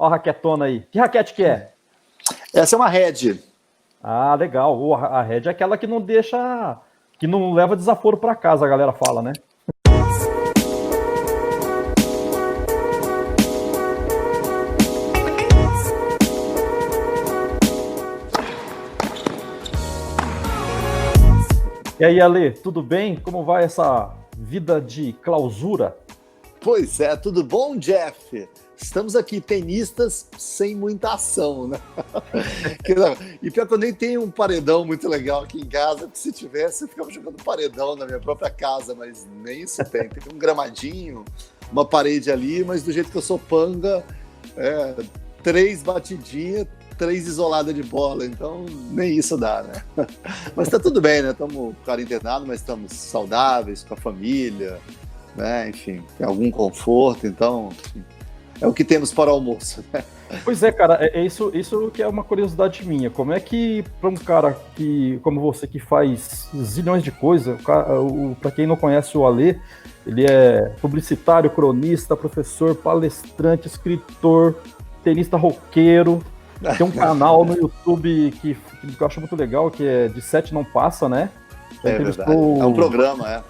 Ó a raquetona aí. Que raquete que é? Essa é uma Red. Ah, legal. A Red é aquela que não deixa... que não leva desaforo pra casa, a galera fala, né? E aí, Ale, tudo bem? Como vai essa vida de clausura? Pois é, tudo bom, Jeff? Estamos aqui, tenistas sem muita ação, né? E pior que eu nem tenho um paredão muito legal aqui em casa, porque se tivesse, eu ficava jogando paredão na minha própria casa, mas nem isso tem. Tem um gramadinho, uma parede ali, mas do jeito que eu sou panga, 3 batidinhas, 3 isoladas de bola, então nem isso dá, né? Mas tá tudo bem, né? Estamos quarentenados, mas estamos saudáveis, com a família, né? Enfim, tem algum conforto, então é o que temos para o almoço, né? Pois é, cara, é isso que é uma curiosidade minha. Como é que, para um cara que, como você, que faz zilhões de coisas, para quem não conhece o Ale, ele é publicitário, cronista, professor, palestrante, escritor, tenista roqueiro, tem um canal no YouTube que eu acho muito legal, que é De Sete Não Passa, né? É verdade, é um programa,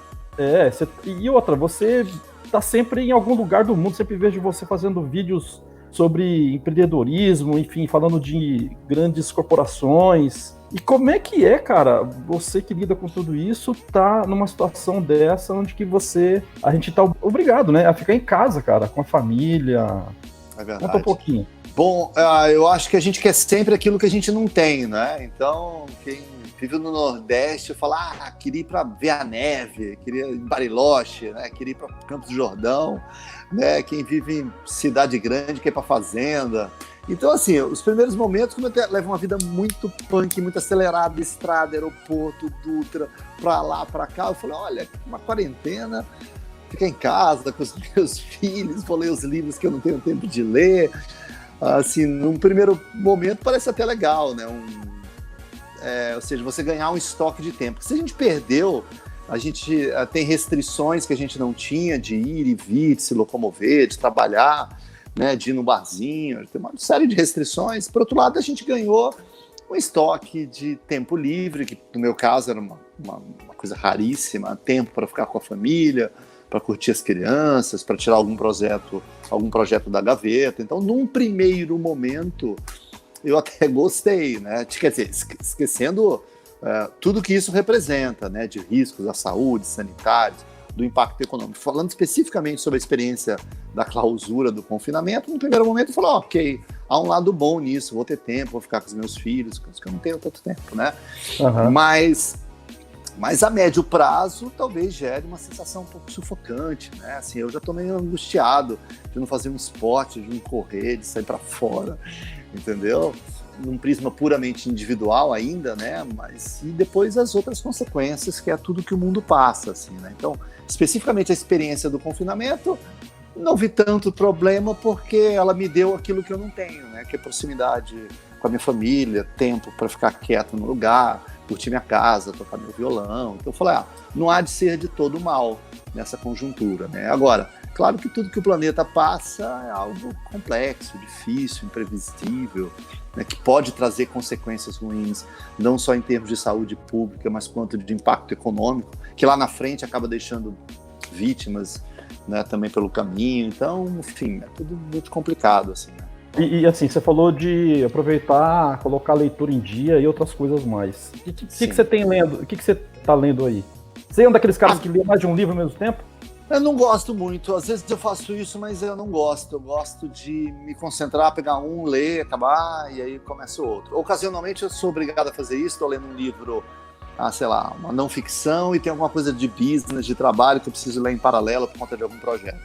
E outra, você tá sempre em algum lugar do mundo, sempre vejo você fazendo vídeos sobre empreendedorismo, enfim, falando de grandes corporações. E como é que é, cara, você que lida com tudo isso, tá numa situação dessa onde que a gente tá obrigado, né, a ficar em casa, cara, com a família. É verdade. Conta um pouquinho. Bom, eu acho que a gente quer sempre aquilo que a gente não tem, né? Então, quem vive no Nordeste fala, queria ir para ver a neve, queria ir em Bariloche, né? Queria ir para Campos do Jordão, né? Quem vive em cidade grande quer ir para fazenda. Então, assim, os primeiros momentos, como eu levo uma vida muito punk, muito acelerada, estrada, aeroporto, Dutra, para lá, para cá, eu falei, olha, uma quarentena, ficar em casa com os meus filhos, vou ler os livros que eu não tenho tempo de ler. Assim, num primeiro momento parece até legal, né? Ou seja, você ganhar um estoque de tempo. Se a gente perdeu, a gente tem restrições que a gente não tinha de ir e vir, de se locomover, de trabalhar, né? De ir no barzinho, tem uma série de restrições. Por outro lado, a gente ganhou um estoque de tempo livre, que no meu caso era uma coisa raríssima, tempo para ficar com a família, para curtir as crianças, para tirar algum projeto da gaveta. Então, num primeiro momento, eu até gostei, né? Quer dizer, esquecendo tudo que isso representa, né? De riscos à saúde, sanitários, do impacto econômico. Falando especificamente sobre a experiência da clausura, do confinamento, no primeiro momento eu falei, ok, há um lado bom nisso, vou ter tempo, vou ficar com os meus filhos, que eu não tenho tanto tempo, né? Uhum. Mas a médio prazo talvez gere uma sensação um pouco sufocante, né? Assim, eu já estou meio angustiado de não fazer um esporte, de não correr, de sair para fora, entendeu? Num prisma puramente individual ainda, né? Mas e depois as outras consequências, que é tudo que o mundo passa, assim, né? Então, especificamente a experiência do confinamento, não vi tanto problema porque ela me deu aquilo que eu não tenho, né? Que é proximidade com a minha família, tempo para ficar quieto no lugar, curtir minha casa, tocar meu violão. Então eu falei, não há de ser de todo mal nessa conjuntura, né? Agora, claro que tudo que o planeta passa é algo complexo, difícil, imprevisível, né? Que pode trazer consequências ruins, não só em termos de saúde pública, mas quanto de impacto econômico, que lá na frente acaba deixando vítimas, né, também pelo caminho. Então, enfim, é tudo muito complicado, assim, né? E assim, você falou de aproveitar, colocar a leitura em dia e outras coisas mais. O que você tem lendo? O que você tá lendo aí? Você é um daqueles caras que lê mais de um livro ao mesmo tempo? Eu não gosto muito. Às vezes eu faço isso, mas eu não gosto. Eu gosto de me concentrar, pegar um, ler, acabar, e aí começa outro. Ocasionalmente eu sou obrigado a fazer isso. Estou lendo um livro, sei lá, uma não ficção, e tem alguma coisa de business, de trabalho, que eu preciso ler em paralelo por conta de algum projeto.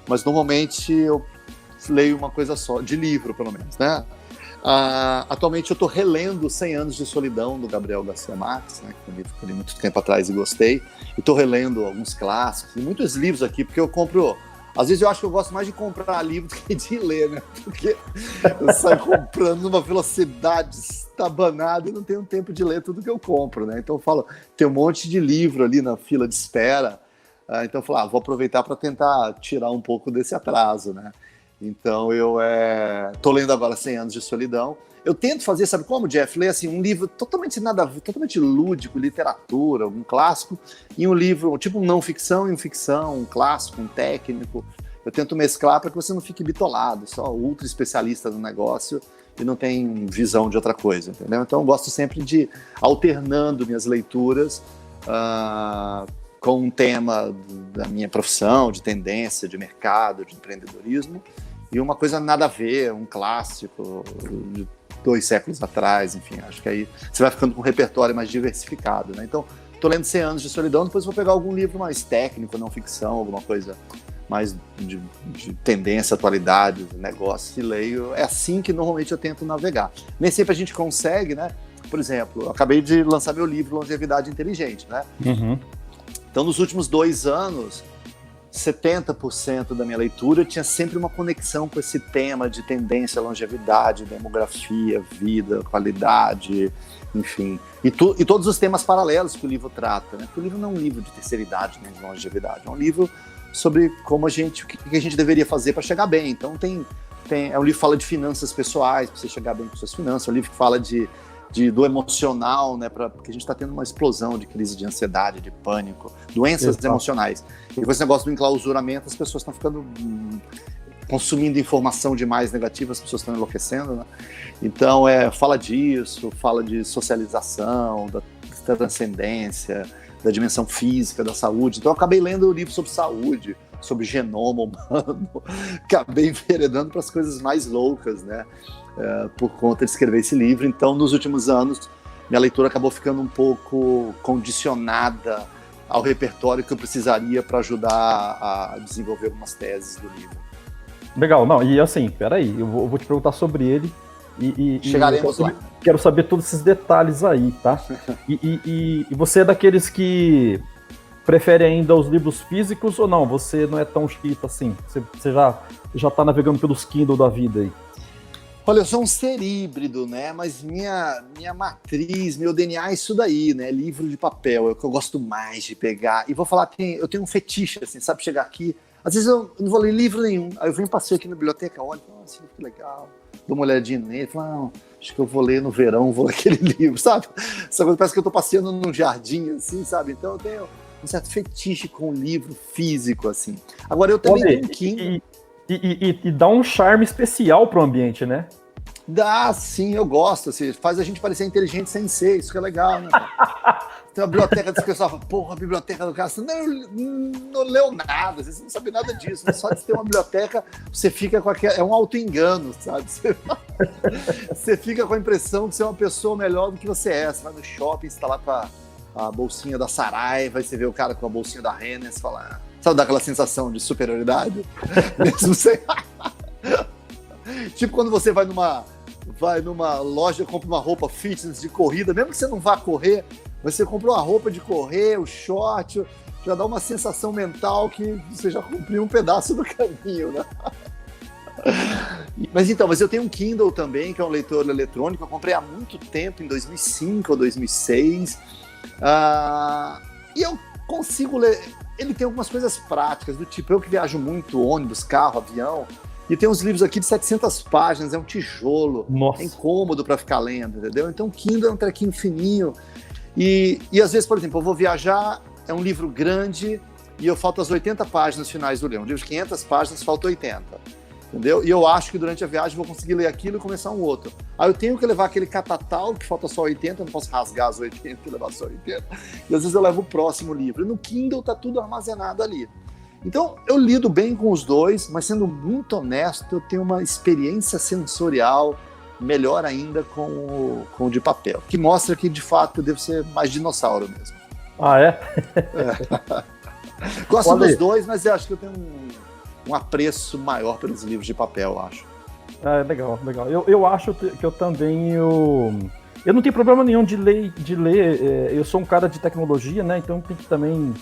Mas normalmente eu leio uma coisa só, de livro pelo menos, né? Atualmente eu estou relendo 100 Anos de Solidão, do Gabriel Garcia Marques, né? Que é um livro que eu li muito tempo atrás e gostei. E estou relendo alguns clássicos, e muitos livros aqui, porque eu compro... Às vezes eu acho que eu gosto mais de comprar livro do que de ler, né? Porque eu saio comprando numa velocidade estabanada e não tenho tempo de ler tudo que eu compro, né? Então eu falo, tem um monte de livro ali na fila de espera, então eu falo, vou aproveitar para tentar tirar um pouco desse atraso, né? Então eu tô lendo agora 100 Anos de Solidão. Eu tento fazer, sabe como, Jeff? Ler assim, um livro totalmente nada a ver, totalmente lúdico, literatura, um clássico, e um livro, tipo um não ficção e um ficção, um clássico, um técnico. Eu tento mesclar para que você não fique bitolado, só ultra especialista no negócio e não tem visão de outra coisa, entendeu? Então eu gosto sempre de alternando minhas leituras com um tema da minha profissão, de tendência, de mercado, de empreendedorismo, e uma coisa nada a ver, um clássico de 2 séculos atrás, enfim, acho que aí você vai ficando com um repertório mais diversificado, né? Então, estou lendo 100 Anos de Solidão, depois vou pegar algum livro mais técnico, não ficção, alguma coisa mais de tendência, atualidade, negócio, e leio. É assim que normalmente eu tento navegar. Nem sempre a gente consegue, né? Por exemplo, eu acabei de lançar meu livro Longevidade Inteligente, né? Uhum. Então, nos últimos 2 anos, 70% da minha leitura tinha sempre uma conexão com esse tema de tendência, longevidade, demografia, vida, qualidade, enfim. E todos os temas paralelos que o livro trata, né? Porque o livro não é um livro de terceira idade nem de longevidade, é um livro sobre como o que a gente deveria fazer para chegar bem. Então é um livro que fala de finanças pessoais, para você chegar bem com suas finanças, é um livro que fala do emocional, né, porque a gente está tendo uma explosão de crise de ansiedade, de pânico, doenças emocionais. E com esse negócio do enclausuramento, as pessoas estão ficando consumindo informação demais negativa, as pessoas estão enlouquecendo, né? Então, fala disso, fala de socialização, da transcendência, da dimensão física, da saúde. Então, eu acabei lendo um livro sobre saúde, sobre genoma humano, acabei enveredando para as coisas mais loucas, né? Por conta de escrever esse livro. Então, nos últimos anos, minha leitura acabou ficando um pouco condicionada ao repertório que eu precisaria para ajudar a desenvolver algumas teses do livro. Legal, não, e assim, peraí, eu vou te perguntar sobre ele chegaremos lá. Quero saber todos esses detalhes aí, tá? E você é daqueles que prefere ainda os livros físicos ou não? Você não é tão chita assim? Você já tá navegando pelos Kindle da vida aí? Olha, eu sou um ser híbrido, né? Mas minha matriz, meu DNA é isso daí, né? Livro de papel, é o que eu gosto mais de pegar. E vou falar que eu tenho um fetiche, assim, sabe? Chegar aqui, às vezes eu não vou ler livro nenhum. Aí eu venho passeio aqui na biblioteca, olho, nossa, que legal. Dou uma olhadinha nele, falo, não, acho que eu vou ler no verão, vou ler aquele livro, sabe? Essa coisa parece que eu tô passeando num jardim, assim, sabe? Então eu tenho um certo fetiche com o livro físico, assim. Agora eu também tenho um Kindle. E dá um charme especial pro ambiente, né? Dá, sim, eu gosto. Assim, faz a gente parecer inteligente sem ser, isso que é legal, né? Tem uma biblioteca desse pessoal, porra, a biblioteca do cara, você não leu nada, você não sabe nada disso. Só de ter uma biblioteca, você fica com aquele. É um auto-engano, sabe? Você fica com a impressão de ser uma pessoa melhor do que você é. Você vai no shopping, você tá lá com a bolsinha da Saraiva, aí você vê o cara com a bolsinha da Renner, você fala. Sabe daquela sensação de superioridade? Mesmo sem. Tipo quando você vai numa loja, compra uma roupa fitness de corrida, mesmo que você não vá correr, você comprou uma roupa de correr, o short, já dá uma sensação mental que você já cumpriu um pedaço do caminho, né? Mas eu tenho um Kindle também, que é um leitor eletrônico, eu comprei há muito tempo, em 2005 ou 2006, e eu consigo ler. Ele tem algumas coisas práticas, do tipo, eu que viajo muito, ônibus, carro, avião, e tem uns livros aqui de 700 páginas, é um tijolo, Nossa. É incômodo para ficar lendo, entendeu? Então o Kindle é um trequinho fininho, e às vezes, por exemplo, eu vou viajar, é um livro grande, e eu falto as 80 páginas finais do livro, um livro de 500 páginas, falta 80, entendeu? E eu acho que durante a viagem eu vou conseguir ler aquilo e começar um outro. Aí eu tenho que levar aquele catatal, que falta só 80, eu não posso rasgar as 80 e levar só 80, e às vezes eu levo o próximo livro, e no Kindle tá tudo armazenado ali. Então, eu lido bem com os dois, mas sendo muito honesto, eu tenho uma experiência sensorial melhor ainda com o de papel, que mostra que, de fato, eu devo ser mais dinossauro mesmo. Ah, é? Gosto dos dois, mas eu acho que eu tenho um apreço maior pelos livros de papel, eu acho. Legal, legal. Eu acho que eu também... Eu não tenho problema nenhum de ler. Eu sou um cara de tecnologia, né? Então tem que também...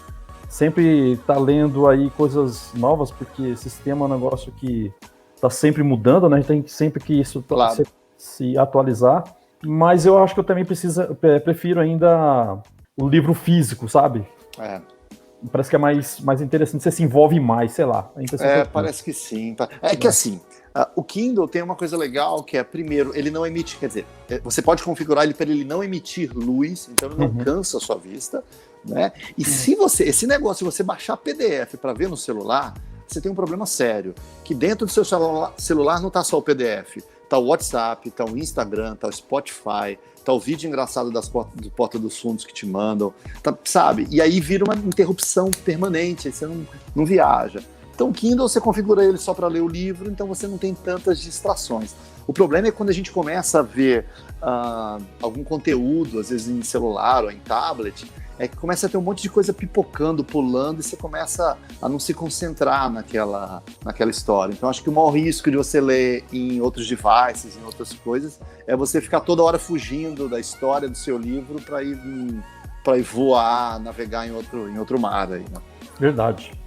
sempre tá lendo aí coisas novas, porque sistema é um negócio que tá sempre mudando, né? A gente tem sempre que isso claro. se atualizar. Mas eu acho que eu também prefiro ainda o livro físico, sabe? parece que é mais interessante, você se envolve mais, sei lá. A impressão que eu tenho. Parece que sim. É que assim, o Kindle tem uma coisa legal que é, primeiro, ele não emite, quer dizer, você pode configurar ele para ele não emitir luz, então ele não cansa a sua vista, né? E se esse negócio, se você baixar PDF para ver no celular, você tem um problema sério, que dentro do seu celular não está só o PDF, está o WhatsApp, está o Instagram, está o Spotify, tá o vídeo engraçado do Porta dos Fundos que te mandam, tá, sabe? E aí vira uma interrupção permanente, aí você não viaja. Então o Kindle você configura ele só para ler o livro, então você não tem tantas distrações. O problema é quando a gente começa a ver algum conteúdo, às vezes em celular ou em tablet, é que começa a ter um monte de coisa pipocando, pulando, e você começa a não se concentrar naquela história. Então acho que o maior risco de você ler em outros devices, em outras coisas, é você ficar toda hora fugindo da história do seu livro para ir voar, navegar em outro mar aí, né? Verdade.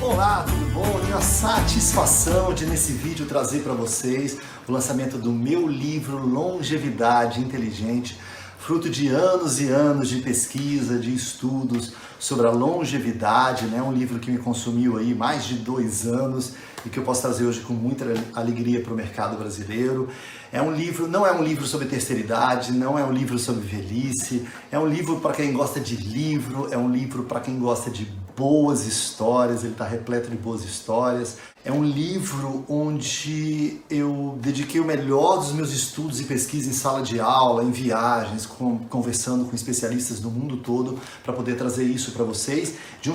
Olá, tudo bom? Eu tenho a satisfação de nesse vídeo trazer para vocês o lançamento do meu livro Longevidade Inteligente, fruto de anos e anos de pesquisa, de estudos sobre a longevidade, né? Um livro que me consumiu aí mais de 2 anos e que eu posso trazer hoje com muita alegria para o mercado brasileiro. Não é um livro sobre terceira idade, não é um livro sobre velhice, é um livro para quem gosta de livro, é um livro para quem gosta de boas histórias, ele está repleto de boas histórias. É um livro onde eu dediquei o melhor dos meus estudos e pesquisa em sala de aula, em viagens, conversando com especialistas do mundo todo para poder trazer isso para vocês, de um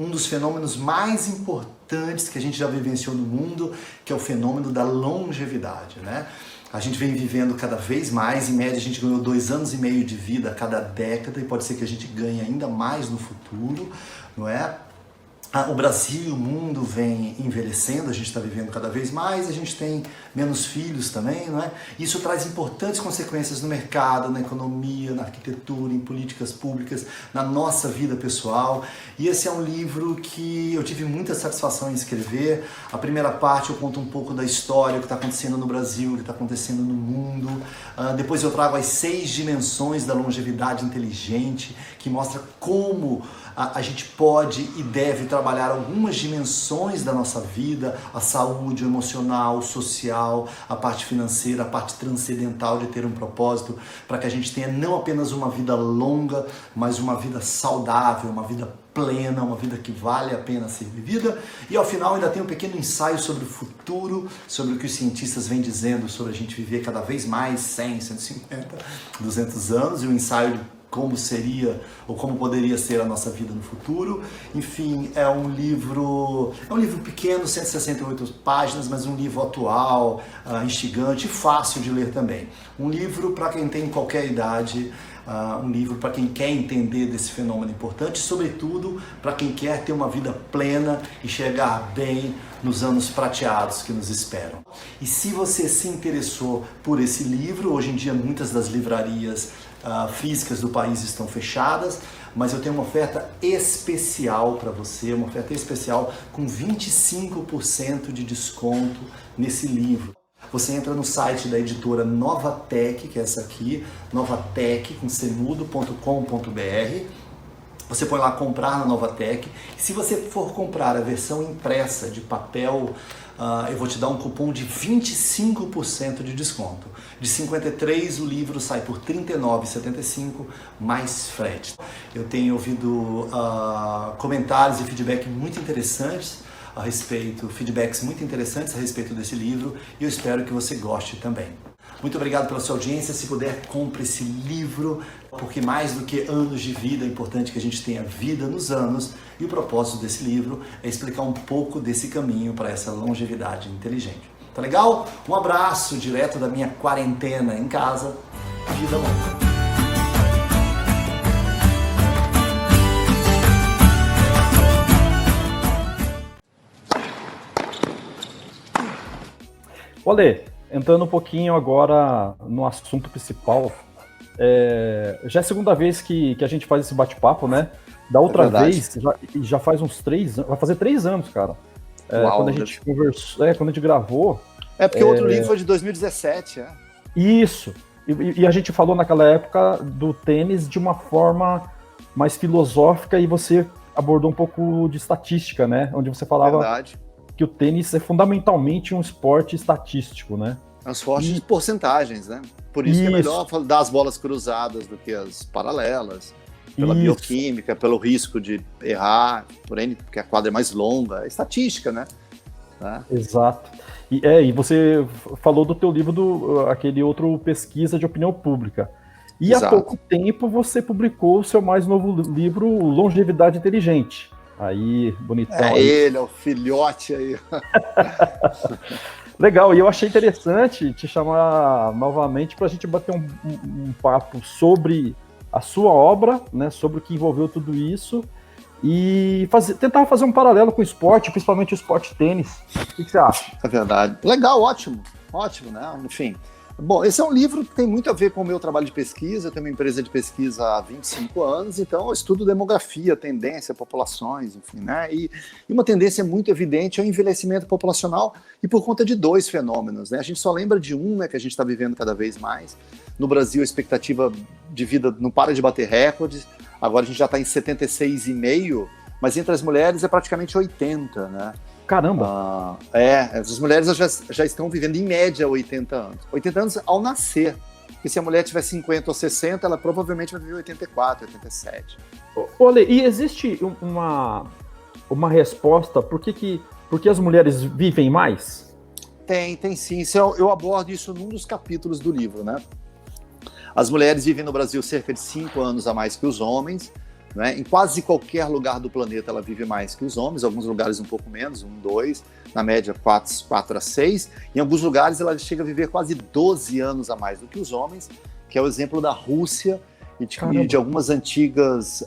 dos fenômenos mais importantes que a gente já vivenciou no mundo, que é o fenômeno da longevidade, né? A gente vem vivendo cada vez mais, em média a gente ganhou 2 anos e meio de vida a cada década e pode ser que a gente ganhe ainda mais no futuro, não é? O Brasil e o mundo vem envelhecendo, a gente está vivendo cada vez mais, a gente tem menos filhos também, não é? Isso traz importantes consequências no mercado, na economia, na arquitetura, em políticas públicas, na nossa vida pessoal. E esse é um livro que eu tive muita satisfação em escrever. A primeira parte eu conto um pouco da história, o que está acontecendo no Brasil, o que está acontecendo no mundo. Depois eu trago as 6 dimensões da longevidade inteligente, que mostra como a gente pode e deve trabalhar algumas dimensões da nossa vida, a saúde, o emocional, o social, a parte financeira, a parte transcendental de ter um propósito, para que a gente tenha não apenas uma vida longa, mas uma vida saudável, uma vida plena, uma vida que vale a pena ser vivida. E ao final ainda tem um pequeno ensaio sobre o futuro, sobre o que os cientistas vêm dizendo sobre a gente viver cada vez mais 100, 150, 200 anos, e um ensaio de como seria ou como poderia ser a nossa vida no futuro. Enfim, é um livro pequeno, 168 páginas, mas um livro atual, instigante e fácil de ler também. Um livro para quem tem qualquer idade, um livro para quem quer entender desse fenômeno importante e, sobretudo, para quem quer ter uma vida plena e chegar bem nos anos prateados que nos esperam. E se você se interessou por esse livro, hoje em dia muitas das livrarias físicas do país estão fechadas, mas eu tenho uma oferta especial para você, uma oferta especial com 25% de desconto nesse livro. Você entra no site da editora Novatec, que é essa aqui, novatec.com.br. Você põe lá comprar na Novatec. E se você for comprar a versão impressa de papel, eu vou te dar um cupom de 25% de desconto. De 53 o livro sai por R$ 39,75 mais frete. Eu tenho ouvido comentários e feedbacks muito interessantes a respeito desse livro, e eu espero que você goste também. Muito obrigado pela sua audiência. Se puder, compre esse livro, porque mais do que anos de vida, é importante que a gente tenha vida nos anos, e o propósito desse livro é explicar um pouco desse caminho para essa longevidade inteligente. Tá legal? Um abraço direto da minha quarentena em casa. Vida longa! Olê, entrando um pouquinho agora no assunto principal, já é a segunda vez que a gente faz esse bate-papo, né? Da outra vez, já faz uns 3 anos, vai fazer 3 anos, cara. Uau, quando a gente conversou, quando a gente gravou. Porque o outro livro foi de 2017, Isso. E a gente falou naquela época do tênis de uma forma mais filosófica e você abordou um pouco de estatística, né? Onde você falava que o tênis é fundamentalmente um esporte estatístico, né? É um esporte de porcentagens, né? Por isso que é melhor dar as bolas cruzadas do que as paralelas, pela bioquímica, pelo risco de errar, porque a quadra é mais longa, é estatística, né? Exato. E você falou do teu livro, aquele outro Pesquisa de Opinião Pública. E há pouco tempo você publicou o seu mais novo livro, Longevidade Inteligente. Aí, bonitão. Ele é o filhote aí. Legal, e eu achei interessante te chamar novamente para a gente bater um papo sobre a sua obra, né, sobre o que envolveu tudo isso, e tentar fazer um paralelo com o esporte, principalmente o esporte tênis. O que você acha? É verdade. Legal, ótimo, né? Enfim. Bom, esse é um livro que tem muito a ver com o meu trabalho de pesquisa. Eu tenho uma empresa de pesquisa há 25 anos, então eu estudo demografia, tendência, populações, enfim, né? E uma tendência muito evidente é o envelhecimento populacional, e por conta de dois fenômenos, né? A gente só lembra de um, né, que a gente está vivendo cada vez mais. No Brasil, a expectativa de vida não para de bater recordes. Agora a gente já está em 76,5, mas entre as mulheres é praticamente 80, né? Caramba! As mulheres já estão vivendo em média 80 anos. 80 anos ao nascer. Porque se a mulher tiver 50 ou 60, ela provavelmente vai viver 84, 87. Olha, e existe uma resposta por que as mulheres vivem mais? Tem sim. Eu abordo isso num dos capítulos do livro, né? As mulheres vivem no Brasil cerca de 5 anos a mais que os homens. Né? Em quase qualquer lugar do planeta ela vive mais que os homens, em alguns lugares um pouco menos, 2, na média 4 a 6. Em alguns lugares ela chega a viver quase 12 anos a mais do que os homens, que é o exemplo da Rússia e de algumas antigas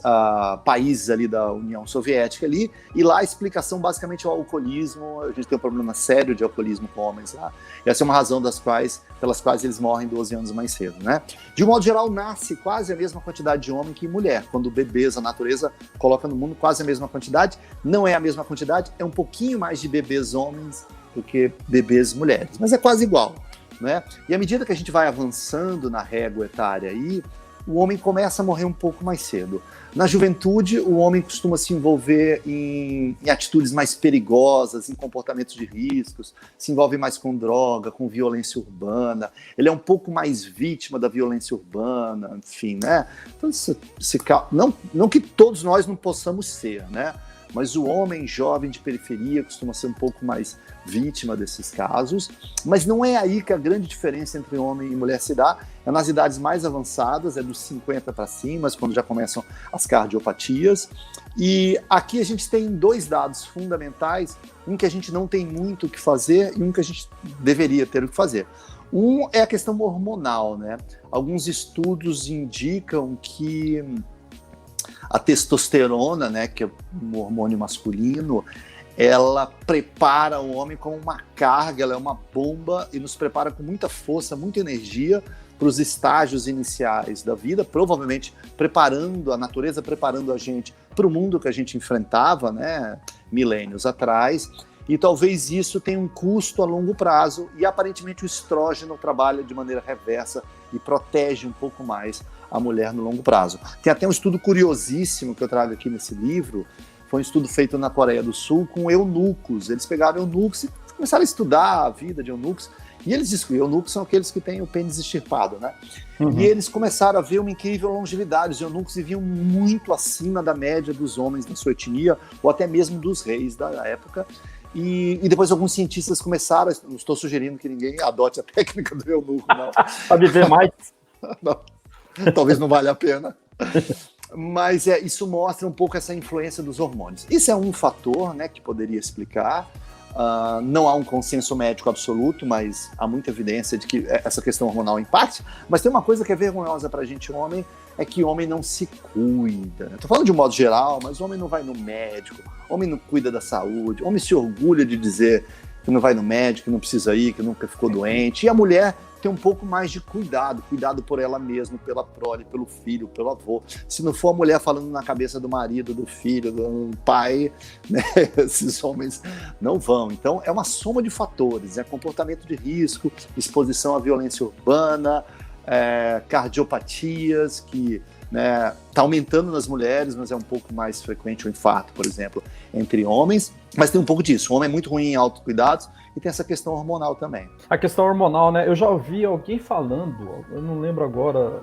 países ali da União Soviética ali, e lá a explicação basicamente é o alcoolismo. A gente tem um problema sério de alcoolismo com homens lá, e essa é uma razão pelas quais eles morrem 12 anos mais cedo, né? De um modo geral, nasce quase a mesma quantidade de homem que mulher. Quando bebês, a natureza coloca no mundo quase a mesma quantidade. Não é a mesma quantidade, é um pouquinho mais de bebês homens do que bebês mulheres, mas é quase igual, né? E à medida que a gente vai avançando na régua etária aí, o homem começa a morrer um pouco mais cedo. Na juventude, o homem costuma se envolver em atitudes mais perigosas, em comportamentos de riscos, se envolve mais com droga, com violência urbana, ele é um pouco mais vítima da violência urbana, enfim, né? Então, não que todos nós não possamos ser, né? Mas o homem jovem de periferia costuma ser um pouco mais vítima desses casos, mas não é aí que a grande diferença entre homem e mulher se dá, é nas idades mais avançadas, é dos 50 para cima, quando já começam as cardiopatias. E aqui a gente tem dois dados fundamentais, um que a gente não tem muito o que fazer e um que a gente deveria ter o que fazer. Um é a questão hormonal, né? Alguns estudos indicam que a testosterona, né, que é um hormônio masculino, ela prepara o homem como uma carga, ela é uma bomba e nos prepara com muita força, muita energia para os estágios iniciais da vida, provavelmente preparando a natureza, preparando a gente para o mundo que a gente enfrentava, né, milênios atrás. E talvez isso tenha um custo a longo prazo, e aparentemente o estrógeno trabalha de maneira reversa e protege um pouco mais a mulher no longo prazo. Tem até um estudo curiosíssimo que eu trago aqui nesse livro, foi um estudo feito na Coreia do Sul com eunucos. Eles pegaram eunucos e começaram a estudar a vida de eunucos, e eles descobriram, eunucos são aqueles que têm o pênis extirpado, né? Uhum. E eles começaram a ver uma incrível longevidade. Os eunucos viviam muito acima da média dos homens da sua etnia, ou até mesmo dos reis da época. E depois alguns cientistas começaram, não estou sugerindo que ninguém adote a técnica do eunuco, não. Para viver mais? Não, talvez não valha a pena. Mas isso mostra um pouco essa influência dos hormônios. Isso é um fator, né, que poderia explicar. Não há um consenso médico absoluto, mas há muita evidência de que essa questão hormonal impacta. Mas tem uma coisa que é vergonhosa para a gente homem, é que homem não se cuida. Estou falando de um modo geral, mas homem não vai no médico, homem não cuida da saúde, homem se orgulha de dizer que não vai no médico, que não precisa ir, que nunca ficou doente. E a mulher ter um pouco mais de cuidado por ela mesma, pela prole, pelo filho, pelo avô. Se não for a mulher falando na cabeça do marido, do filho, do pai, né, esses homens não vão. Então, é uma soma de fatores, comportamento de risco, exposição à violência urbana, cardiopatias, que está aumentando nas mulheres, mas é um pouco mais frequente o infarto, por exemplo, entre homens. Mas tem um pouco disso. O homem é muito ruim em autocuidados e tem essa questão hormonal também. A questão hormonal, né? Eu já ouvi alguém falando, eu não lembro agora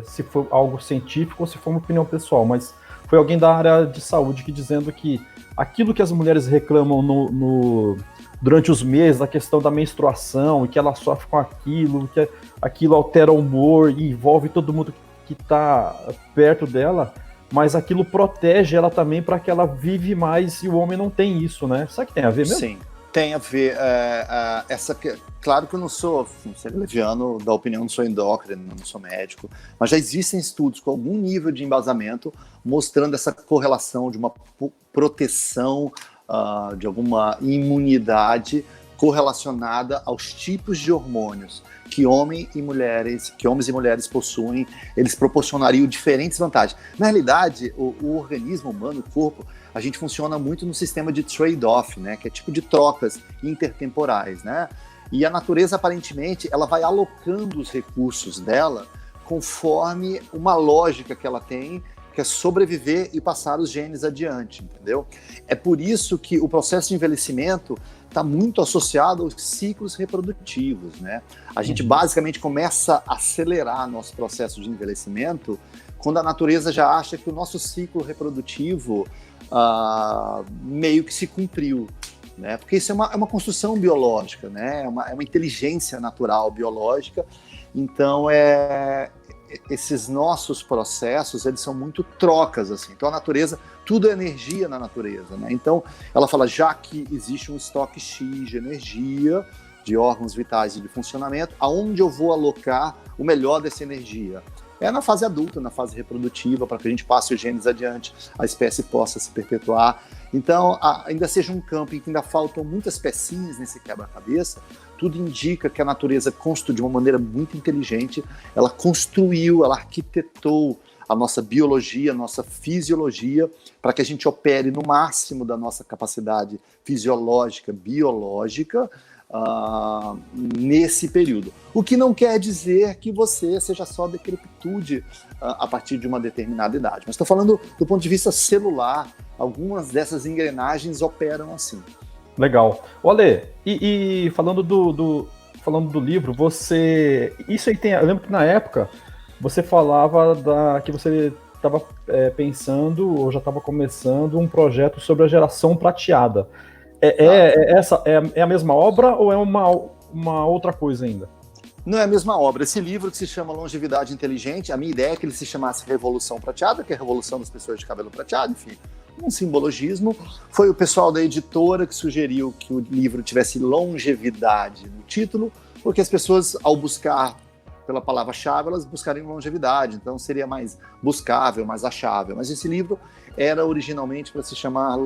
se foi algo científico ou se foi uma opinião pessoal, mas foi alguém da área de saúde que dizendo que aquilo que as mulheres reclamam durante os meses, a questão da menstruação, e que ela sofre com aquilo, que aquilo altera o humor e envolve todo mundo que está perto dela, mas aquilo protege ela também para que ela vive mais, e o homem não tem isso, né? Será que tem a ver mesmo? Sim, tem a ver. Claro que eu não sou leviano da opinião, não sou endócrino, não sou médico, mas já existem estudos com algum nível de embasamento mostrando essa correlação de uma proteção, de alguma imunidade correlacionada aos tipos de hormônios que homens e mulheres possuem. Eles proporcionariam diferentes vantagens. Na realidade, o organismo humano, o corpo, a gente funciona muito no sistema de trade-off, né, que é tipo de trocas intertemporais, né? E a natureza, aparentemente, ela vai alocando os recursos dela conforme uma lógica que ela tem, que é sobreviver e passar os genes adiante, entendeu? É por isso que o processo de envelhecimento está muito associado aos ciclos reprodutivos, né? A gente basicamente começa a acelerar nosso processo de envelhecimento quando a natureza já acha que o nosso ciclo reprodutivo meio que se cumpriu, né? Porque isso é uma construção biológica, né? É uma inteligência natural biológica. Então, esses nossos processos, eles são muito trocas, assim. Então, a natureza, tudo é energia na natureza, né? Então, ela fala, já que existe um estoque X de energia, de órgãos vitais e de funcionamento, aonde eu vou alocar o melhor dessa energia? É na fase adulta, na fase reprodutiva, para que a gente passe os genes adiante, a espécie possa se perpetuar. Então, ainda seja um campo em que ainda faltam muitas pecinhas nesse quebra-cabeça, tudo indica que a natureza construiu de uma maneira muito inteligente, ela construiu, ela arquitetou a nossa biologia, a nossa fisiologia, para que a gente opere no máximo da nossa capacidade fisiológica, biológica, nesse período. O que não quer dizer que você seja só decrepitude a partir de uma determinada idade. Mas estou falando do ponto de vista celular, algumas dessas engrenagens operam assim. Legal. Ale, e falando do livro, você... Isso aí tem... Eu lembro que na época você falava que você estava pensando, ou já estava começando, um projeto sobre a geração prateada. É a mesma obra ou é uma outra coisa ainda? Não é a mesma obra. Esse livro, que se chama Longevidade Inteligente, a minha ideia é que ele se chamasse Revolução Prateada, que é a revolução das pessoas de cabelo prateado, enfim, um simbologismo. Foi o pessoal da editora que sugeriu que o livro tivesse longevidade no título, porque as pessoas, ao buscar pela palavra-chave, elas buscariam longevidade, então seria mais buscável, mais achável. Mas esse livro era originalmente para se chamar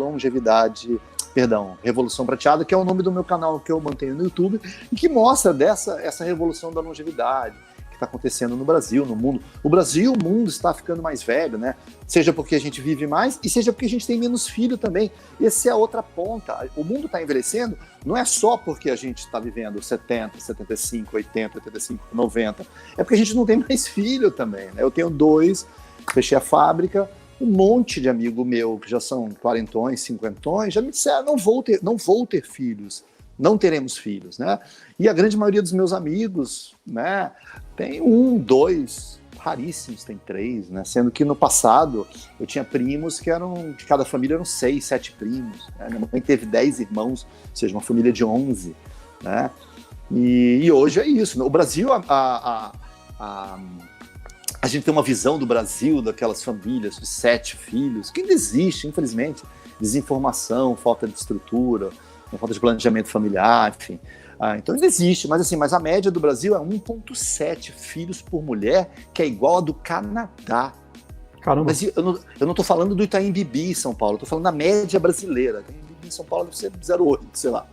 Revolução Prateada, que é o nome do meu canal que eu mantenho no YouTube, e que mostra essa revolução da longevidade que está acontecendo no Brasil, no mundo. O Brasil, o mundo está ficando mais velho, né? Seja porque a gente vive mais e seja porque a gente tem menos filho também. Essa é a outra ponta. O mundo está envelhecendo, não é só porque a gente está vivendo 70, 75, 80, 85, 90. É porque a gente não tem mais filho também, né? Eu tenho 2, fechei a fábrica. Um monte de amigo meu, que já são quarentões, cinquentões, já me disseram, não vou ter filhos, não teremos filhos, né? E a grande maioria dos meus amigos, né, tem 1, 2, raríssimos tem 3, né? Sendo que no passado eu tinha primos que de cada família eram 6, 7 primos, né? Minha mãe teve 10 irmãos, ou seja, uma família de 11, né? E hoje é isso, né? O Brasil, a gente tem uma visão do Brasil, daquelas famílias de 7 filhos, que ainda existe, infelizmente. Desinformação, falta de estrutura, falta de planejamento familiar, enfim. Então ainda existe, mas a média do Brasil é 1,7 filhos por mulher, que é igual a do Canadá. Caramba. Mas eu não estou falando do Itaim Bibi em São Paulo, estou falando da média brasileira. Itaim Bibi em São Paulo deve ser 0,8, sei lá.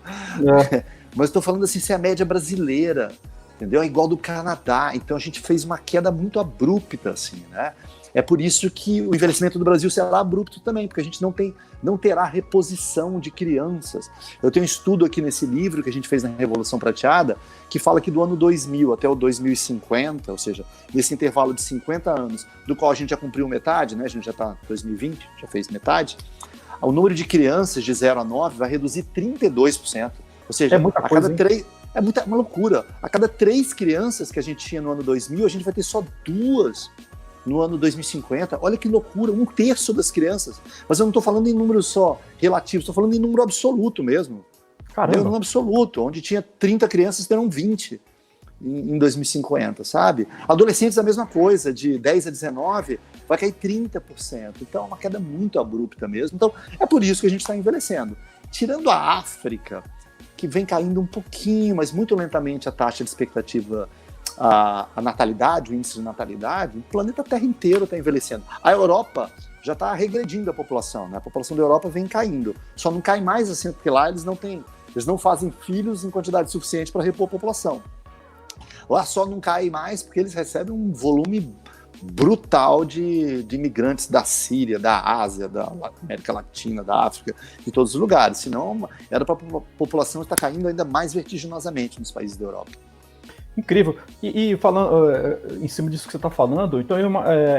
Mas estou falando assim, se é a média brasileira. entendeu? É igual do Canadá. Então a gente fez uma queda muito abrupta, assim, né? É por isso que o envelhecimento do Brasil será abrupto também, porque a gente não terá reposição de crianças. Eu tenho um estudo aqui nesse livro que a gente fez na Revolução Prateada, que fala que do ano 2000 até o 2050, ou seja, nesse intervalo de 50 anos, do qual a gente já cumpriu metade, né? A gente já está em 2020, já fez metade, o número de crianças de 0 a 9 vai reduzir 32%. Ou seja, muita coisa, cada 3... É uma loucura. A cada 3 crianças que a gente tinha no ano 2000, a gente vai ter só 2 no ano 2050. Olha que loucura, 1/3 das crianças. Mas eu não estou falando em número só relativo, estou falando em número absoluto mesmo. Caramba. Número absoluto, onde tinha 30 crianças, terão 20 em 2050, sabe? Adolescentes a mesma coisa, de 10 a 19, vai cair 30%. Então é uma queda muito abrupta mesmo. Então é por isso que a gente está envelhecendo. Tirando a África, que vem caindo um pouquinho, mas muito lentamente a taxa de expectativa, a natalidade, o índice de natalidade, o planeta Terra inteiro está envelhecendo. A Europa já está regredindo a população, né? A população da Europa vem caindo. Só não cai mais assim, porque lá eles não fazem filhos em quantidade suficiente para repor a população. Lá só não cai mais porque eles recebem um volume brutal de imigrantes da Síria, da Ásia, da América Latina, da África, de todos os lugares. Senão, era para a população estar caindo ainda mais vertiginosamente nos países da Europa. Incrível. E falando em cima disso que você está falando, então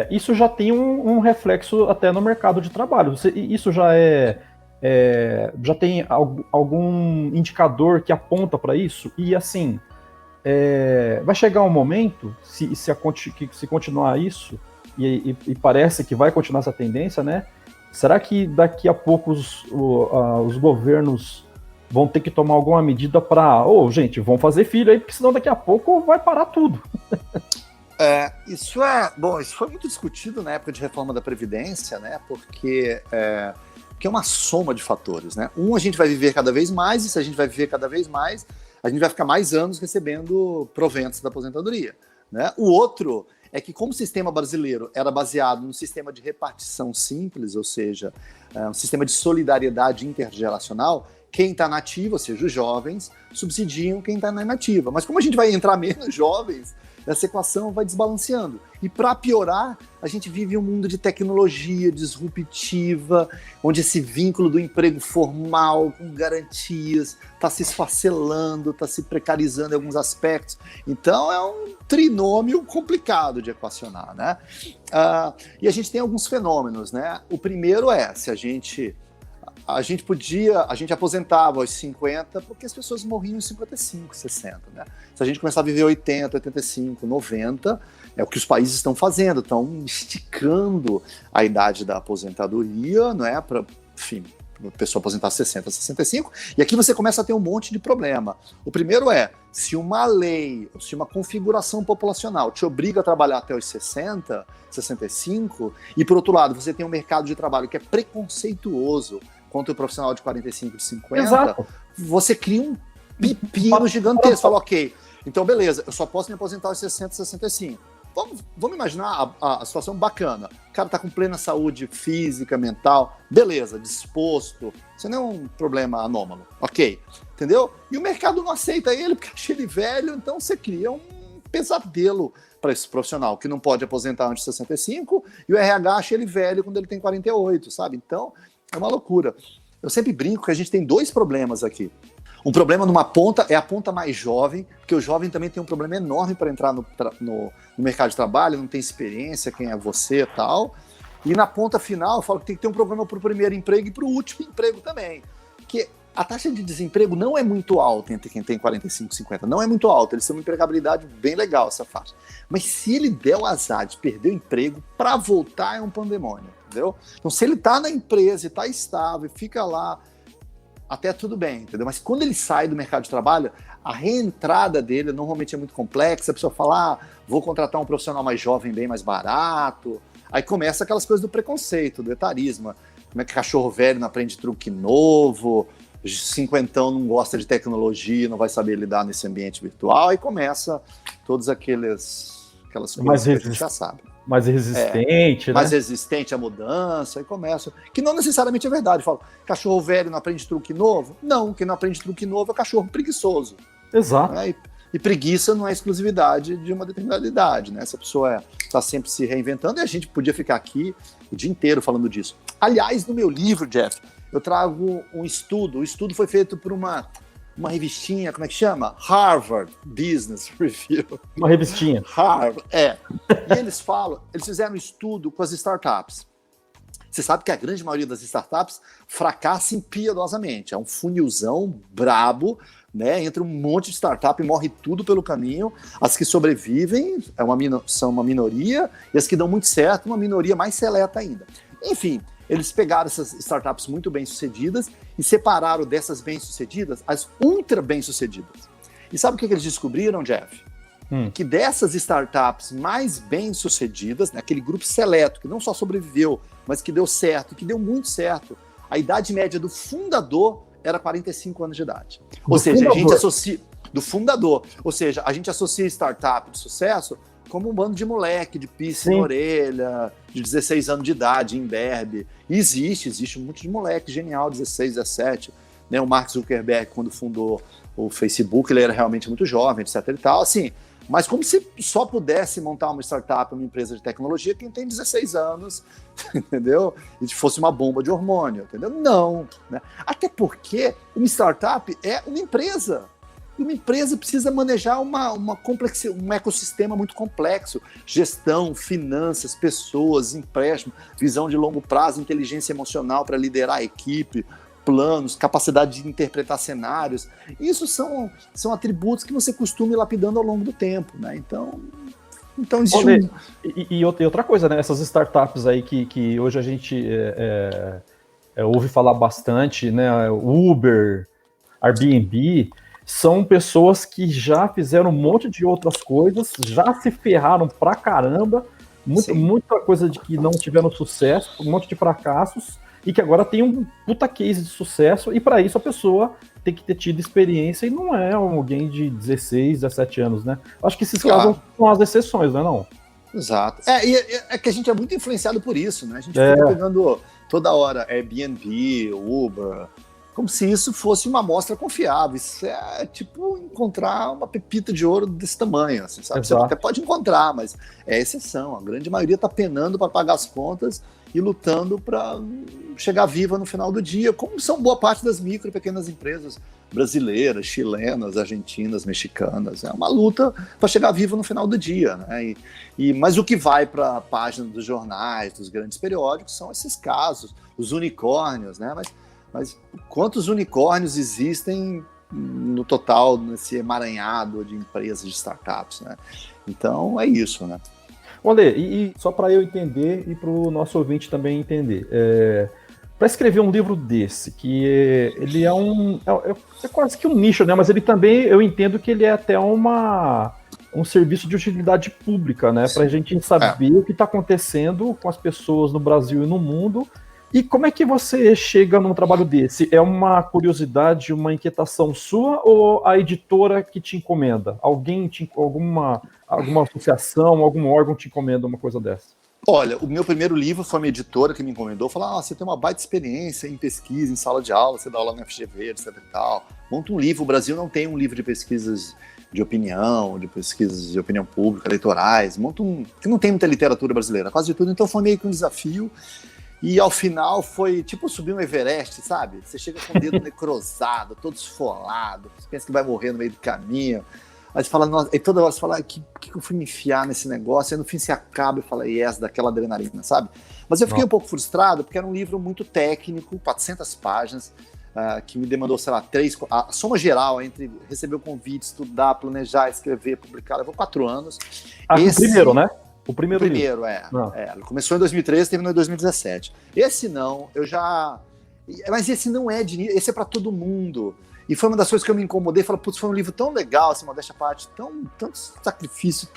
isso já tem um reflexo até no mercado de trabalho. Isso já tem algum indicador que aponta para isso? E assim, vai chegar um momento, se continuar isso, e parece que vai continuar essa tendência, né? Será que daqui a pouco os governos vão ter que tomar alguma medida para... gente, vão fazer filho aí, porque senão daqui a pouco vai parar tudo. Isso foi muito discutido na época de reforma da Previdência, né? Porque é uma soma de fatores, né? A gente vai viver cada vez mais, e se a gente vai viver cada vez mais, a gente vai ficar mais anos recebendo proventos da aposentadoria, né? O outro é que, como o sistema brasileiro era baseado num sistema de repartição simples, ou seja, um sistema de solidariedade intergeracional, quem está na ativa, ou seja, os jovens, subsidiam quem está na inativa. Mas como a gente vai entrar menos jovens, essa equação vai desbalanceando. E para piorar, a gente vive um mundo de tecnologia disruptiva, onde esse vínculo do emprego formal, com garantias, está se esfacelando, está se precarizando em alguns aspectos. Então é um trinômio complicado de equacionar, né? E a gente tem alguns fenômenos, né? O primeiro é, se a gente aposentava aos 50 porque as pessoas morriam em 55, 60, né? Se a gente começar a viver 80, 85, 90, é o que os países estão fazendo, estão esticando a idade da aposentadoria, não é? Para, enfim, a pessoa aposentar 60, 65, e aqui você começa a ter um monte de problema. O primeiro é, se uma lei, se uma configuração populacional te obriga a trabalhar até os 60, 65, e por outro lado, você tem um mercado de trabalho que é preconceituoso contra o profissional de 45, de 50, Exato. Você cria um pepino gigantesco. Fala, ok, então beleza, eu só posso me aposentar aos 60, 65. Vamos imaginar a situação bacana. O cara tá com plena saúde física, mental, beleza, disposto. Isso não é um problema anômalo, ok, entendeu? E o mercado não aceita ele porque acha ele velho, então você cria um pesadelo para esse profissional que não pode aposentar antes de 65 e o RH acha ele velho quando ele tem 48, sabe? Então, é uma loucura. Eu sempre brinco que a gente tem 2 problemas aqui. Um problema numa ponta é a ponta mais jovem, porque o jovem também tem um problema enorme para entrar no mercado de trabalho, não tem experiência, quem é você e tal. E na ponta final, eu falo que tem que ter um programa para o primeiro emprego e para o último emprego também. Porque a taxa de desemprego não é muito alta entre quem tem 45 e 50, não é muito alta, eles têm uma empregabilidade bem legal, essa faixa. Mas se ele der o azar de perder o emprego, para voltar é um pandemônio, entendeu? Então se ele está na empresa e está estável e fica lá, até tudo bem, entendeu? Mas quando ele sai do mercado de trabalho, a reentrada dele normalmente é muito complexa, a pessoa fala, vou contratar um profissional mais jovem, bem mais barato. Aí começa aquelas coisas do preconceito, do etarismo. Como é que cachorro velho não aprende truque novo, cinquentão não gosta de tecnologia, não vai saber lidar nesse ambiente virtual, aí começa todas aquelas coisas que a gente já sabe. Mais resistente, né? Mais resistente à mudança, e começa. Que não necessariamente é verdade. Fala, cachorro velho não aprende truque novo? Não, quem não aprende truque novo é cachorro preguiçoso. Exato. Né? E preguiça não é exclusividade de uma determinada idade, né? Essa pessoa está sempre se reinventando e a gente podia ficar aqui o dia inteiro falando disso. Aliás, no meu livro, Jeff, eu trago um estudo. O estudo foi feito por uma revistinha, como é que chama? Harvard Business Review. Uma revistinha. Harvard, E eles fizeram um estudo com as startups. Você sabe que a grande maioria das startups fracassa impiedosamente. É um funilzão brabo, né? Entra um monte de startup e morre tudo pelo caminho. As que sobrevivem são uma minoria, e as que dão muito certo, uma minoria mais seleta ainda. Enfim, eles pegaram essas startups muito bem-sucedidas e separaram dessas bem-sucedidas as ultra bem-sucedidas. E sabe o que eles descobriram, Jeff? Que dessas startups mais bem-sucedidas, naquele grupo seleto, que não só sobreviveu, mas que deu certo, que deu muito certo, a idade média do fundador era 45 anos de idade. Ou seja, a gente associa... Do fundador. Ou seja, a gente associa startup de sucesso como um bando de moleque, de piercing na orelha, de 16 anos de idade, imberbe. E existe um monte de moleque genial, 16, 17. Né? O Mark Zuckerberg, quando fundou o Facebook, ele era realmente muito jovem, etc e tal, assim... Mas como se só pudesse montar uma startup, uma empresa de tecnologia, quem tem 16 anos, entendeu? E fosse uma bomba de hormônio, entendeu? Não. Né? Até porque uma startup é uma empresa. E uma empresa precisa manejar um ecossistema muito complexo. Gestão, finanças, pessoas, empréstimo, visão de longo prazo, inteligência emocional para liderar a equipe, planos, capacidade de interpretar cenários. Isso são atributos que você costuma ir lapidando ao longo do tempo, né? Então existe e outra coisa, né? Essas startups aí que hoje a gente ouve falar bastante, né? Uber, Airbnb, são pessoas que já fizeram um monte de outras coisas, já se ferraram pra caramba, muita coisa de que não tiveram sucesso, um monte de fracassos, e que agora tem um puta case de sucesso, e para isso a pessoa tem que ter tido experiência, e não é alguém de 16, 17 anos, né? Acho que esses casos são as exceções, não é não? Exato. É que a gente é muito influenciado por isso, né? A gente fica pegando toda hora Airbnb, Uber, como se isso fosse uma amostra confiável. Isso é tipo encontrar uma pepita de ouro desse tamanho, assim, sabe? Você até pode encontrar, mas é exceção. A grande maioria está penando para pagar as contas e lutando para chegar viva no final do dia, como são boa parte das micro e pequenas empresas brasileiras, chilenas, argentinas, mexicanas. É uma luta para chegar viva no final do dia, né? Mas o que vai para a página dos jornais, dos grandes periódicos, são esses casos, os unicórnios, né? Mas quantos unicórnios existem no total nesse emaranhado de empresas, de startups, né? Então é isso, né? Olê, e só para eu entender e para o nosso ouvinte também entender, para escrever um livro desse, que ele é quase que um nicho, né? Mas ele também, eu entendo que ele é até um serviço de utilidade pública, né? Para a gente saber o que está acontecendo com as pessoas no Brasil e no mundo. E como é que você chega num trabalho desse? É uma curiosidade, uma inquietação sua, ou a editora que te encomenda? Alguma associação, algum órgão te encomenda uma coisa dessa? Olha, o meu primeiro livro foi uma editora que me encomendou, falou, você tem uma baita experiência em pesquisa, em sala de aula, você dá aula na FGV, etc e tal. Monta um livro, o Brasil não tem um livro de pesquisas de opinião, de pesquisas de opinião pública, eleitorais, porque não tem muita literatura brasileira, quase de tudo, então foi meio que um desafio. E ao final foi tipo subir um Everest, sabe? Você chega com o dedo necrosado, todo esfolado, você pensa que vai morrer no meio do caminho. Aí você fala, nossa, e toda hora você fala, que eu fui me enfiar nesse negócio? Aí no fim você acaba e fala, daquela adrenalina, sabe? Mas eu fiquei um pouco frustrado, porque era um livro muito técnico, 400 páginas, que me demandou, sei lá, a soma geral entre receber o convite, estudar, planejar, escrever, publicar, levou 4 anos. O primeiro, né? O primeiro livro. Começou em 2013, terminou em 2017. Esse não, mas esse não esse é para todo mundo. E foi uma das coisas que eu me incomodei, falei, putz, foi um livro tão legal, assim, modéstia à parte, tanto sacrifício,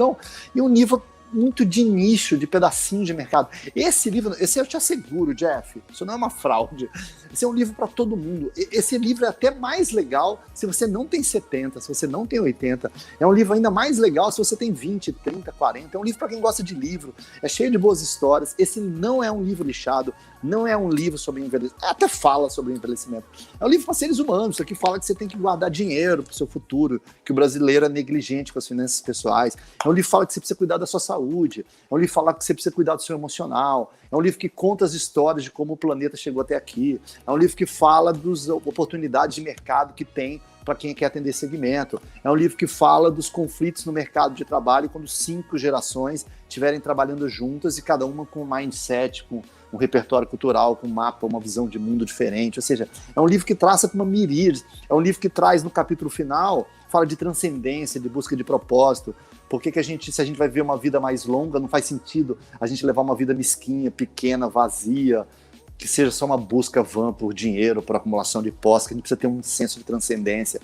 e um livro muito de nicho, de pedacinho de mercado. Esse livro, esse eu te asseguro, Jeff, isso não é uma fraude. Esse é um livro para todo mundo. Esse livro é até mais legal se você não tem 70, se você não tem 80. É um livro ainda mais legal se você tem 20, 30, 40. É um livro para quem gosta de livro. É cheio de boas histórias. Esse não é um livro lixado, não é um livro sobre envelhecimento. Até fala sobre envelhecimento. É um livro para seres humanos. Isso aqui fala que você tem que guardar dinheiro para o seu futuro, que o brasileiro é negligente com as finanças pessoais. É um livro que fala que você precisa cuidar da sua saúde. É um livro que fala que você precisa cuidar do seu emocional. É um livro que conta as histórias de como o planeta chegou até aqui. É um livro que fala das oportunidades de mercado que tem para quem quer atender segmento. É um livro que fala dos conflitos no mercado de trabalho quando 5 gerações estiverem trabalhando juntas e cada uma com um mindset, com um repertório cultural, com um mapa, uma visão de mundo diferente. Ou seja, é um livro que traça com uma miríade. É um livro que traz no capítulo final, fala de transcendência, de busca de propósito. Por que se a gente vai viver uma vida mais longa, não faz sentido a gente levar uma vida mesquinha, pequena, vazia, que seja só uma busca vã por dinheiro, por acumulação de posse, que a gente precisa ter um senso de transcendência.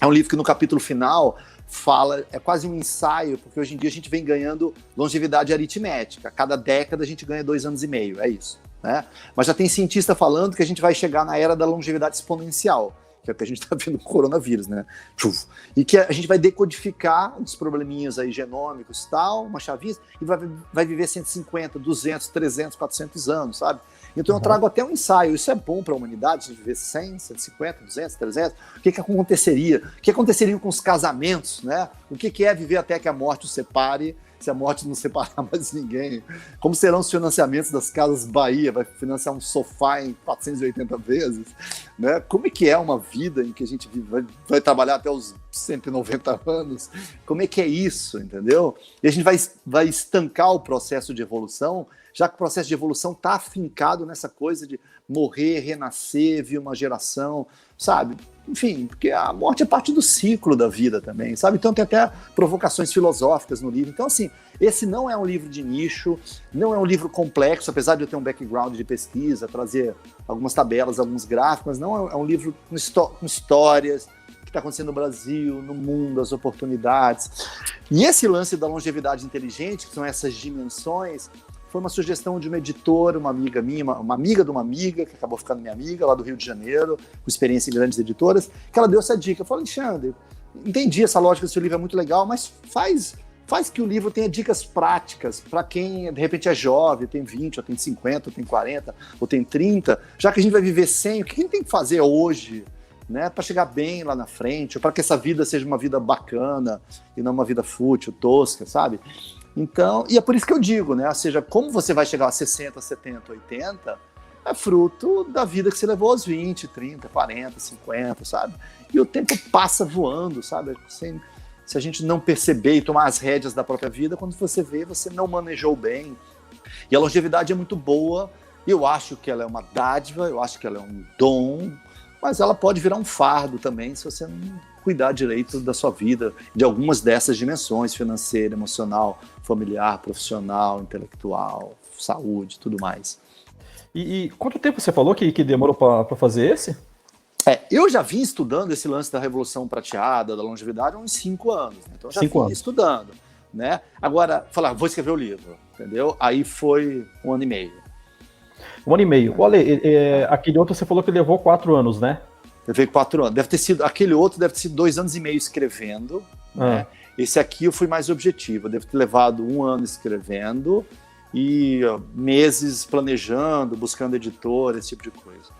É um livro que no capítulo final fala, é quase um ensaio, porque hoje em dia a gente vem ganhando longevidade aritmética. Cada década a gente ganha 2 anos e meio, é isso, né? Mas já tem cientista falando que a gente vai chegar na era da longevidade exponencial, que é o que a gente está vendo com o coronavírus, né? E que a gente vai decodificar os probleminhas aí genômicos e tal, uma chavinha, e vai viver 150, 200, 300, 400 anos, sabe? Então eu trago até um ensaio, isso é bom para a humanidade, se viver 100, 150, 200, 300, o que aconteceria? O que aconteceria com os casamentos, né? O que é viver até que a morte os separe, se a morte não separar mais ninguém? Como serão os financiamentos das Casas Bahia? Vai financiar um sofá em 480 vezes? Né? Como é que é uma vida em que a gente vai trabalhar até os 190 anos? Como é que é isso, entendeu? E a gente vai estancar o processo de evolução, já que o processo de evolução está afincado nessa coisa de morrer, renascer, vir uma geração, sabe? Enfim, porque a morte é parte do ciclo da vida também, sabe? Então tem até provocações filosóficas no livro. Então, assim, esse não é um livro de nicho, não é um livro complexo, apesar de eu ter um background de pesquisa, trazer algumas tabelas, alguns gráficos, mas não é um livro com histórias, que está acontecendo no Brasil, no mundo, as oportunidades. E esse lance da longevidade inteligente, que são essas dimensões, foi uma sugestão de uma editora, uma amiga minha, uma amiga de uma amiga, que acabou ficando minha amiga, lá do Rio de Janeiro, com experiência em grandes editoras, que ela deu essa dica. Eu falei, Alexandre, entendi essa lógica do seu livro, é muito legal, mas faz que o livro tenha dicas práticas para quem, de repente, é jovem, tem 20, ou tem 50, ou tem 40, ou tem 30, já que a gente vai viver 100, o que a gente tem que fazer hoje, né, para chegar bem lá na frente, ou para que essa vida seja uma vida bacana e não uma vida fútil, tosca, sabe? Então, e é por isso que eu digo, né? Ou seja, como você vai chegar a 60, 70, 80, é fruto da vida que você levou aos 20, 30, 40, 50, sabe? E o tempo passa voando, sabe? Se a gente não perceber e tomar as rédeas da própria vida, quando você vê, você não manejou bem. E a longevidade é muito boa, eu acho que ela é uma dádiva, eu acho que ela é um dom, mas ela pode virar um fardo também, se você não cuidar direito da sua vida, de algumas dessas dimensões, financeira, emocional, familiar, profissional, intelectual, saúde, tudo mais. E quanto tempo você falou que demorou para fazer esse? Eu já vim estudando esse lance da Revolução Prateada, da longevidade, há uns 5 anos. Né? Então, já vim estudando. Né? Agora, vou escrever o livro, entendeu? Aí foi 1 ano e meio. 1 ano e meio. Olha, aquele outro você falou que levou 4 anos, né? Levei 4 anos. Aquele outro deve ter sido 2 anos e meio escrevendo. Né? Esse aqui eu fui mais objetivo. Eu devo ter levado 1 ano escrevendo e meses planejando, buscando editor, esse tipo de coisa.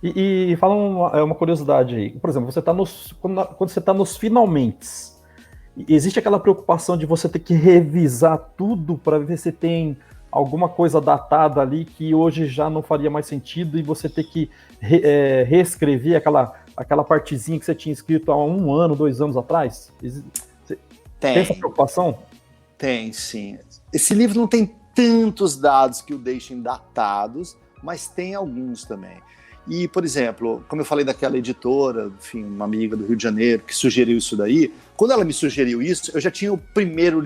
E fala uma curiosidade aí. Por exemplo, você tá quando você está nos finalmente, existe aquela preocupação de você ter que revisar tudo para ver se tem alguma coisa datada ali que hoje já não faria mais sentido e você ter que reescrever aquela partezinha que você tinha escrito há 1 ano, 2 anos atrás? Tem essa preocupação? Tem, sim. Esse livro não tem tantos dados que o deixem datados, mas tem alguns também. E, por exemplo, como eu falei daquela editora, enfim, uma amiga do Rio de Janeiro, que sugeriu isso daí, quando ela me sugeriu isso, eu já tinha o primeiro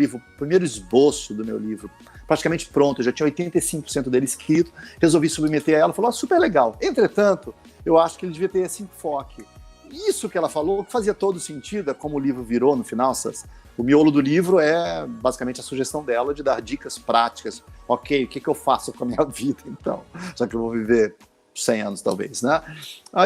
esboço do meu livro praticamente pronto, eu já tinha 85% dele escrito, resolvi submeter a ela, falou, super legal. Entretanto, eu acho que ele devia ter esse enfoque. Isso que ela falou fazia todo sentido, é como o livro virou no final, O miolo do livro é basicamente a sugestão dela de dar dicas práticas. Ok, o que eu faço com a minha vida, então? Já que eu vou viver 100 anos, talvez, né?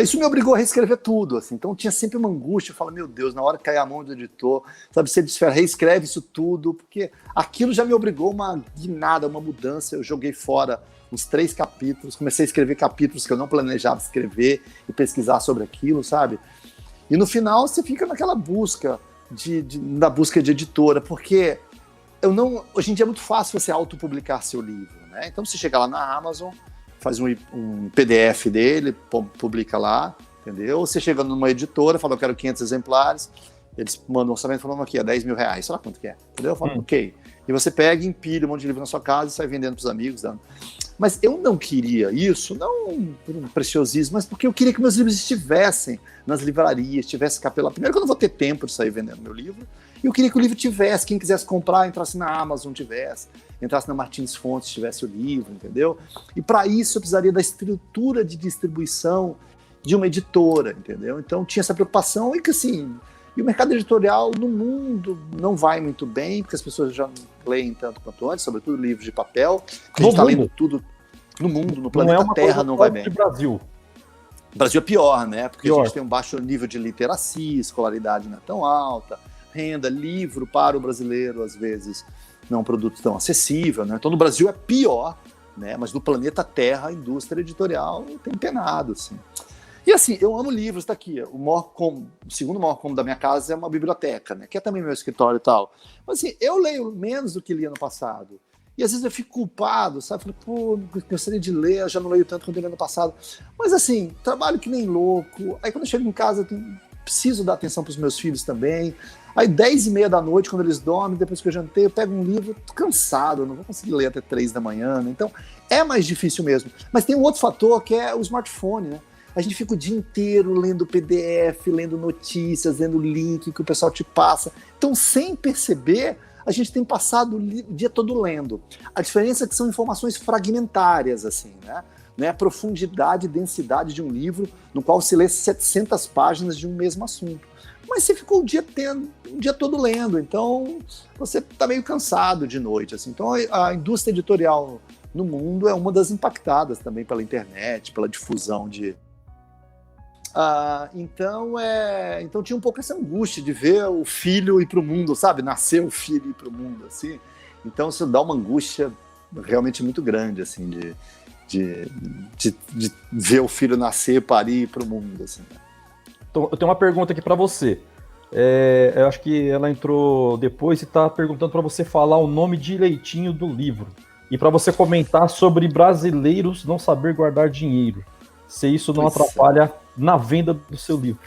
Isso me obrigou a reescrever tudo, assim. Então tinha sempre uma angústia. Eu falo, meu Deus, na hora que cair a mão do editor, sabe, você reescreve isso tudo, porque aquilo já me obrigou uma guinada, uma mudança. Eu joguei fora uns 3 capítulos, comecei a escrever capítulos que eu não planejava escrever e pesquisar sobre aquilo, sabe? E no final você fica naquela busca na busca de editora, porque hoje em dia é muito fácil você autopublicar seu livro, né? Então você chega lá na Amazon, faz um PDF dele, publica lá, entendeu? Ou você chega numa editora, fala, eu quero 500 exemplares, eles mandam um orçamento falando aqui, é 10 mil reais, sei lá quanto que é, entendeu? Eu falo, ok. E você pega e empilha um monte de livro na sua casa e sai vendendo pros amigos, dando. Mas eu não queria isso, não por um preciosismo, mas porque eu queria que meus livros estivessem nas livrarias, estivesse capelado. Primeiro que eu não vou ter tempo de sair vendendo meu livro, e eu queria que o livro tivesse, quem quisesse comprar, entrasse na Amazon, tivesse, entrasse na Martins Fontes, tivesse o livro, entendeu? E para isso eu precisaria da estrutura de distribuição de uma editora, entendeu? Então tinha essa preocupação e que assim... E o mercado editorial no mundo não vai muito bem, porque as pessoas já não leem tanto quanto antes, sobretudo livros de papel. A gente está lendo tudo no mundo, no planeta Terra, não vai bem. Brasil. O Brasil é pior, né? Porque a gente tem um baixo nível de literacia, escolaridade não é tão alta, renda, livro para o brasileiro, às vezes, não é um produto tão acessível, né? Então no Brasil é pior, né? Mas no planeta Terra, a indústria editorial tem penado, assim. E assim, eu amo livros, tá aqui. O segundo maior cômodo da minha casa é uma biblioteca, né? Que é também meu escritório e tal. Mas assim, eu leio menos do que li ano passado. E às vezes eu fico culpado, sabe? Falei, pô, gostaria de ler, eu já não leio tanto quanto eu li ano passado. Mas assim, trabalho que nem louco. Aí quando eu chego em casa, eu preciso dar atenção pros meus filhos também. Aí 10h30 da noite, quando eles dormem, depois que eu jantei, eu pego um livro, tô cansado, eu não vou conseguir ler até 3 da manhã, né? Então é mais difícil mesmo. Mas tem um outro fator que é o smartphone, né? A gente fica o dia inteiro lendo PDF, lendo notícias, lendo link que o pessoal te passa. Então, sem perceber, a gente tem passado o dia todo lendo. A diferença é que são informações fragmentárias, assim, né? Não é a profundidade e densidade de um livro no qual se lê 700 páginas de um mesmo assunto. Mas você ficou o dia todo lendo, então você está meio cansado de noite, assim. Então, a indústria editorial no mundo é uma das impactadas também pela internet, pela difusão de... Então tinha um pouco essa angústia de ver o filho ir para o mundo, sabe? Nascer o filho e ir para o mundo, assim. Então isso dá uma angústia realmente muito grande, assim, de ver o filho nascer, parir e ir para o mundo, assim. Então, eu tenho uma pergunta aqui para você. Eu acho que ela entrou depois e está perguntando para você falar o nome direitinho do livro e para você comentar sobre brasileiros não saber guardar dinheiro. Se isso não atrapalha na venda do seu livro.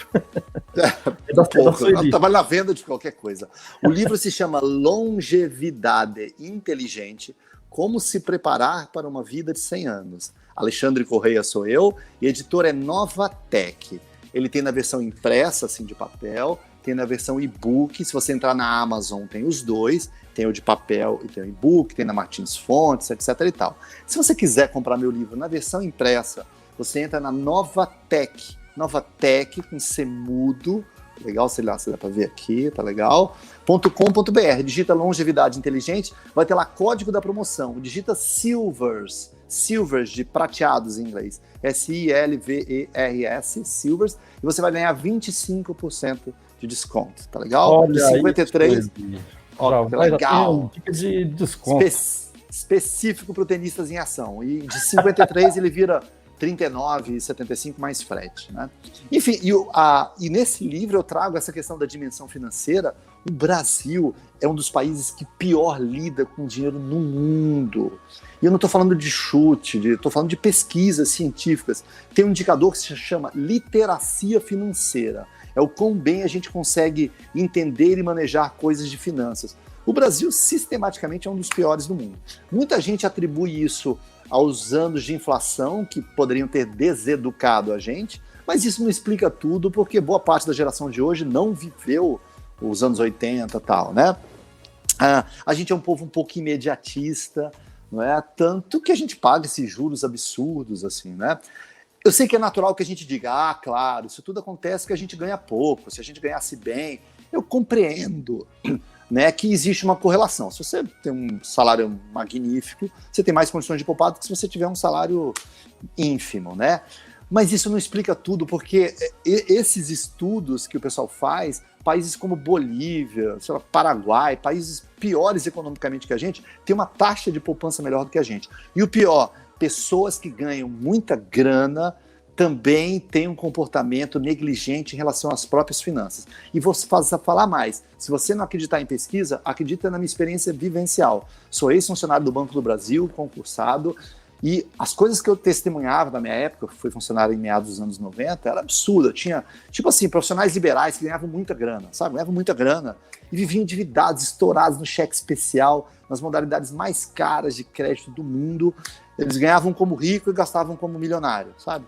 Trabalha na venda de qualquer coisa. O livro se chama Longevidade Inteligente, Como se Preparar para uma Vida de 100 Anos. Alexandre Correia sou eu, e a editora é Novatec. Ele tem na versão impressa, assim, de papel, tem na versão e-book. Se você entrar na Amazon, tem os dois. Tem o de papel e tem o e-book, tem na Martins Fontes, etc. e tal. Se você quiser comprar meu livro na versão impressa, você entra na Novatec com C mudo, legal, sei lá, se dá para ver aqui, tá legal, .com.br, digita Longevidade Inteligente, vai ter lá código da promoção, digita Silvers de prateados em inglês, S-I-L-V-E-R-S, Silvers, e você vai ganhar 25% de desconto, tá legal? Olha, de 53, ó, tá legal. Dica de desconto. Específico para o Tenistas em Ação, e de 53 ele vira 39,75 mais frete, né? Enfim, e nesse livro eu trago essa questão da dimensão financeira. O Brasil é um dos países que pior lida com dinheiro no mundo. E eu não estou falando de chute, estou falando de pesquisas científicas. Tem um indicador que se chama literacia financeira. É o quão bem a gente consegue entender e manejar coisas de finanças. O Brasil, sistematicamente, é um dos piores do mundo. Muita gente atribui isso aos anos de inflação que poderiam ter deseducado a gente, mas isso não explica tudo, porque boa parte da geração de hoje não viveu os anos 80 e tal, né? A gente é um povo um pouco imediatista, não é? Tanto que a gente paga esses juros absurdos, assim, né? Eu sei que é natural que a gente diga, claro, isso tudo acontece que a gente ganha pouco, se a gente ganhasse bem, eu compreendo. né, que existe uma correlação. Se você tem um salário magnífico, você tem mais condições de poupar do que se você tiver um salário ínfimo, né? Mas isso não explica tudo, porque esses estudos que o pessoal faz, países como Bolívia, sei lá, Paraguai, países piores economicamente que a gente, têm uma taxa de poupança melhor do que a gente. E o pior, pessoas que ganham muita grana também têm um comportamento negligente em relação às próprias finanças. E vou falar mais, se você não acreditar em pesquisa, acredita na minha experiência vivencial. Sou ex-funcionário do Banco do Brasil, concursado, e as coisas que eu testemunhava na minha época, eu fui funcionário em meados dos anos 90, era absurda. Tinha, tipo assim, profissionais liberais que ganhavam muita grana, sabe? Ganhavam muita grana e viviam endividados, estourados no cheque especial, nas modalidades mais caras de crédito do mundo. Eles ganhavam como rico e gastavam como milionário, sabe?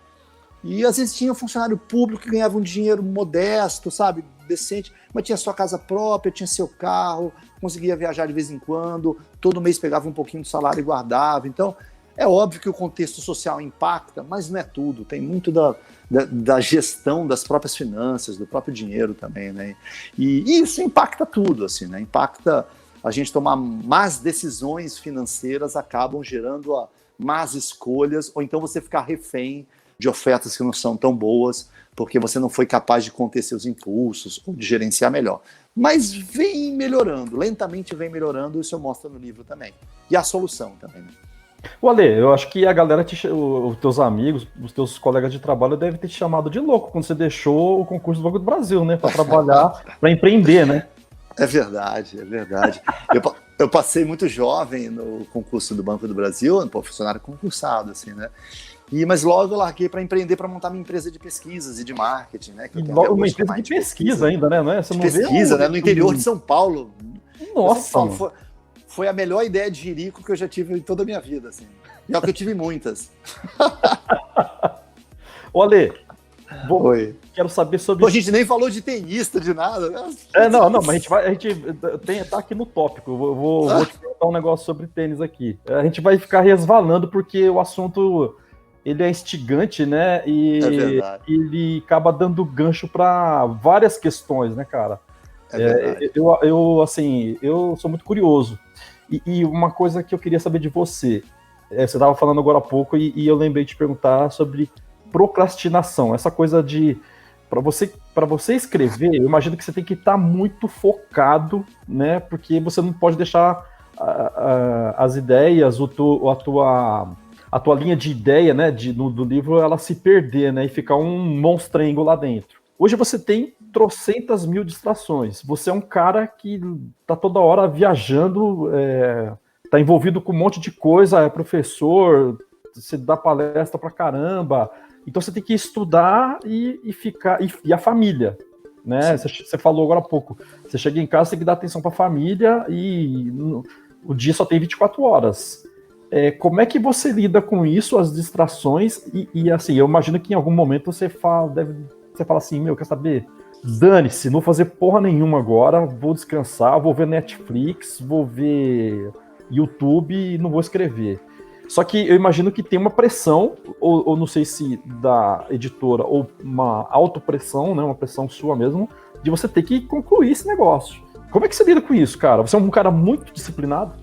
E às vezes tinha um funcionário público que ganhava um dinheiro modesto, sabe? Decente, mas tinha sua casa própria, tinha seu carro, conseguia viajar de vez em quando, todo mês pegava um pouquinho do salário e guardava. Então, é óbvio que o contexto social impacta, mas não é tudo. Tem muito da gestão das próprias finanças, do próprio dinheiro também, né? E isso impacta tudo, assim, né? Impacta a gente tomar más decisões financeiras, acabam gerando más escolhas, ou então você ficar refém de ofertas que não são tão boas, porque você não foi capaz de conter seus impulsos ou de gerenciar melhor. Mas vem melhorando, lentamente vem melhorando, isso eu mostro no livro também. E a solução também, né? O Ale, eu acho que a galera, os teus amigos, os teus colegas de trabalho devem ter te chamado de louco quando você deixou o concurso do Banco do Brasil, né? Para trabalhar, para empreender, né? É verdade, é verdade. Eu passei muito jovem no concurso do Banco do Brasil, funcionário concursado, assim, né? Mas logo eu larguei para empreender, para montar minha empresa de pesquisas e de marketing, né? Que uma empresa de pesquisa ainda, né? Não é? Você não pesquisa, né? No interior de São Paulo. Nossa! Foi a melhor ideia de jirico que eu já tive em toda a minha vida, assim. E é o que eu tive muitas. Ô, Ale, Oi. Quero saber sobre... Pô, a gente nem falou de tenista, de nada, né? Não, mas a gente tá aqui no tópico. Vou te perguntar um negócio sobre tênis aqui. A gente vai ficar resvalando porque o assunto... Ele é instigante, né? E ele acaba dando gancho para várias questões, né, cara? Eu sou muito curioso. E uma coisa que eu queria saber de você, você estava falando agora há pouco e eu lembrei de te perguntar sobre procrastinação. Essa coisa de, para você escrever, eu imagino que você tem que estar muito focado, né? Porque você não pode deixar as ideias, a tua linha de ideia, né, do livro, ela se perder, né, e ficar um monstrengo lá dentro. Hoje você tem trocentas mil distrações. Você é um cara que tá toda hora viajando, tá envolvido com um monte de coisa, é professor, você dá palestra pra caramba. Então você tem que estudar e ficar... E a família, né? Você falou agora há pouco. Você chega em casa, você tem que dar atenção pra família e o dia só tem 24 horas. Como é que você lida com isso, as distrações? E assim, eu imagino que em algum momento você fala assim, quer saber? Dane-se, não vou fazer porra nenhuma agora, vou descansar, vou ver Netflix, vou ver YouTube e não vou escrever. Só que eu imagino que tem uma pressão, ou não sei se da editora, ou uma autopressão, né, uma pressão sua mesmo, de você ter que concluir esse negócio. Como é que você lida com isso, cara? Você é um cara muito disciplinado?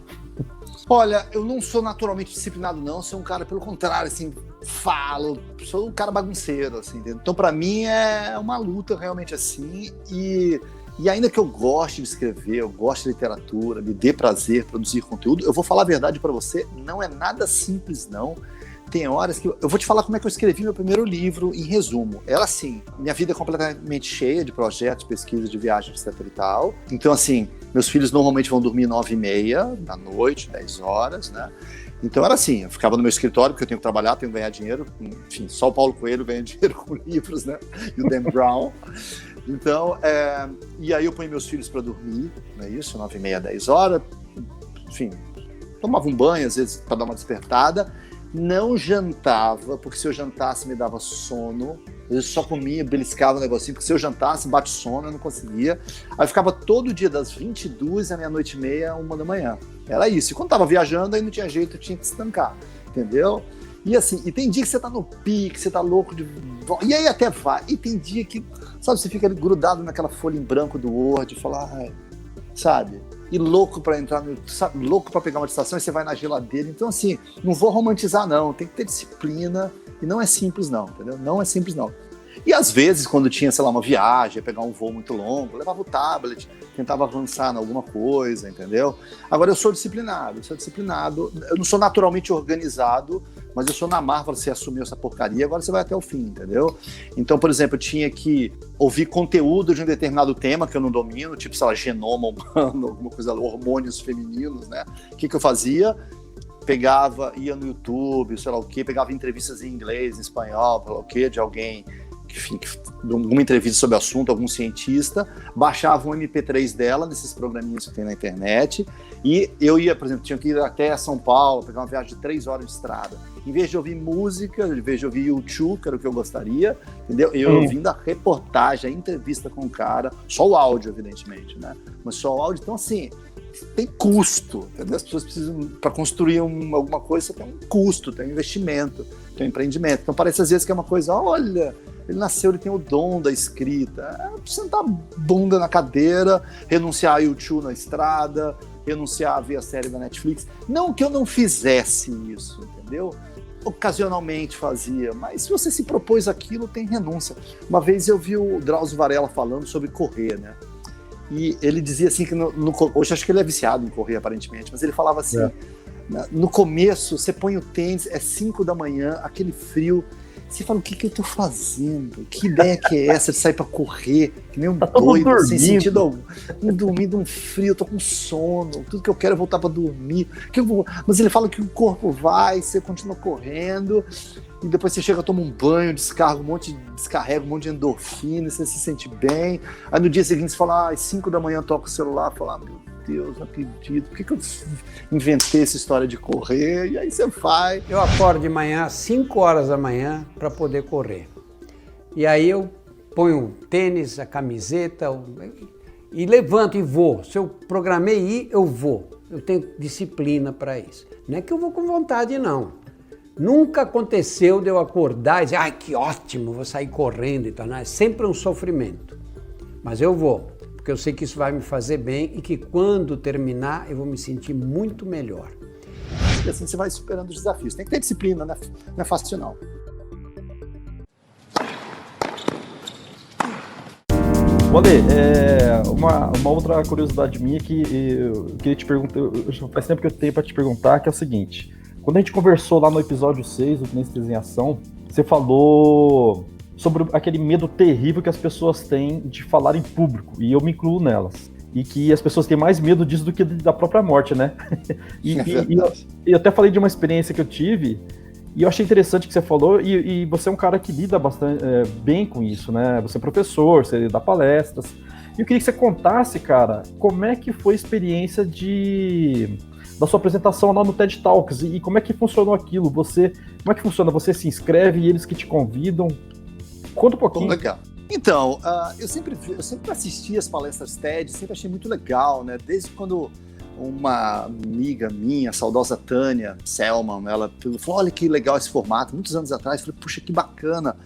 Olha, eu não sou naturalmente disciplinado, não. Sou um cara, pelo contrário, assim, sou um cara bagunceiro, assim, entendeu? Então, pra mim, é uma luta realmente assim. E ainda que eu goste de escrever, eu gosto de literatura, me dê prazer produzir conteúdo, eu vou falar a verdade pra você, não é nada simples, não. Tem horas que... Eu vou te falar como é que eu escrevi meu primeiro livro, em resumo. Era assim, minha vida é completamente cheia de projetos, pesquisas, de viagens, etc e tal. Então, assim, meus filhos normalmente vão dormir 9h30 da noite, 10 horas, né? Então era assim, eu ficava no meu escritório, porque eu tenho que trabalhar, tenho que ganhar dinheiro. Enfim, só o Paulo Coelho ganha dinheiro com livros, né? E o Dan Brown. Então, e aí eu ponho meus filhos para dormir, não é isso? 9h30, 10 horas. Enfim, tomava um banho, às vezes, para dar uma despertada. Não jantava, porque se eu jantasse me dava sono. Eu só comia, beliscava um negocinho, porque se eu jantasse, bate sono, eu não conseguia. Aí eu ficava todo dia das 22h à meia-noite e meia, 1h. Era isso. E quando tava viajando, aí não tinha jeito, eu tinha que estancar, entendeu? E assim, e tem dia que você tá no pique, você tá louco de... E aí até vai. E tem dia que, sabe, você fica ali grudado naquela folha em branco do Word e fala, sabe? E louco para entrar no, sabe? Louco para pegar uma distração, e você vai na geladeira. Então, assim, não vou romantizar, não. Tem que ter disciplina. E não é simples, não, entendeu? Não é simples, não. E às vezes, quando tinha, sei lá, uma viagem, pegar um voo muito longo, levava o tablet, tentava avançar em alguma coisa, entendeu? Agora, eu sou disciplinado. Eu não sou naturalmente organizado, mas eu sou na marra, você assumiu essa porcaria, agora você vai até o fim, entendeu? Então, por exemplo, eu tinha que ouvir conteúdo de um determinado tema que eu não domino, tipo, sei lá, genoma humano, alguma coisa, hormônios femininos, né? O que eu fazia? Pegava, ia no YouTube, sei lá o quê, pegava entrevistas em inglês, em espanhol, sei lá o quê, de alguém, enfim, alguma entrevista sobre o assunto, algum cientista, baixava um MP3 dela, nesses programinhas que tem na internet, e eu ia, por exemplo, tinha que ir até São Paulo, pegar uma viagem de 3 horas de estrada. Em vez de ouvir música, em vez de ouvir YouTube, que era o que eu gostaria, entendeu? Eu ouvindo a reportagem, a entrevista com o cara, só o áudio, evidentemente, né? Mas só o áudio, então assim, tem custo, entendeu? As pessoas precisam, para construir alguma coisa, tem um custo, tem um investimento, tem um empreendimento. Então parece às vezes que é uma coisa, olha, ele nasceu, ele tem o dom da escrita. Sentar bunda na cadeira, renunciar a YouTube na estrada, renunciar a ver a série da Netflix. Não que eu não fizesse isso, entendeu? Ocasionalmente fazia, mas se você se propôs aquilo, tem renúncia. Uma vez eu vi o Drauzio Varela falando sobre correr, né? E ele dizia assim que hoje acho que ele é viciado em correr aparentemente, mas ele falava assim, no começo você põe o tênis, é 5 da manhã, aquele frio, você fala, o que eu tô fazendo? Que ideia que é essa de sair pra correr, que nem um doido, sem sentido algum, dormindo um frio, eu tô com sono, tudo que eu quero é voltar pra dormir, mas ele fala que o corpo vai, você continua correndo, e depois você chega, toma um banho, descarrega um monte de endorfina, você se sente bem. Aí no dia seguinte você fala, às 5 da manhã toca o celular, fala, meu Deus, não acredito, por que eu inventei essa história de correr? E aí você vai. Eu acordo de manhã, às 5 horas da manhã, para poder correr. E aí eu ponho o tênis, a camiseta, e levanto e vou. Se eu programei ir, eu vou. Eu tenho disciplina para isso. Não é que eu vou com vontade, não. Nunca aconteceu de eu acordar e dizer, ai, que ótimo, vou sair correndo e tal. Não, é sempre um sofrimento. Mas eu vou, porque eu sei que isso vai me fazer bem e que quando terminar eu vou me sentir muito melhor. E assim você vai superando os desafios. Tem que ter disciplina, né? Não é fácil não. Ale, uma outra curiosidade minha que eu queria te perguntar, faz tempo que eu tenho para te perguntar, que é o seguinte. Quando a gente conversou lá no episódio 6 do Cinestas em Ação, você falou sobre aquele medo terrível que as pessoas têm de falar em público, e eu me incluo nelas. E que as pessoas têm mais medo disso do que da própria morte, né? E eu até falei de uma experiência que eu tive, e eu achei interessante que você falou, e você é um cara que lida bastante bem com isso, né? Você é professor, você dá palestras. E eu queria que você contasse, cara, como é que foi a experiência da sua apresentação lá no TED Talks, e como é que funcionou aquilo? Como é que funciona? Você se inscreve e eles que te convidam? Conta um pouquinho. Legal. Então, eu sempre assisti as palestras TED, sempre achei muito legal, né? Desde quando uma amiga minha, a saudosa Tânia Selman, ela falou, olha que legal esse formato, muitos anos atrás, eu falei, puxa, que bacana.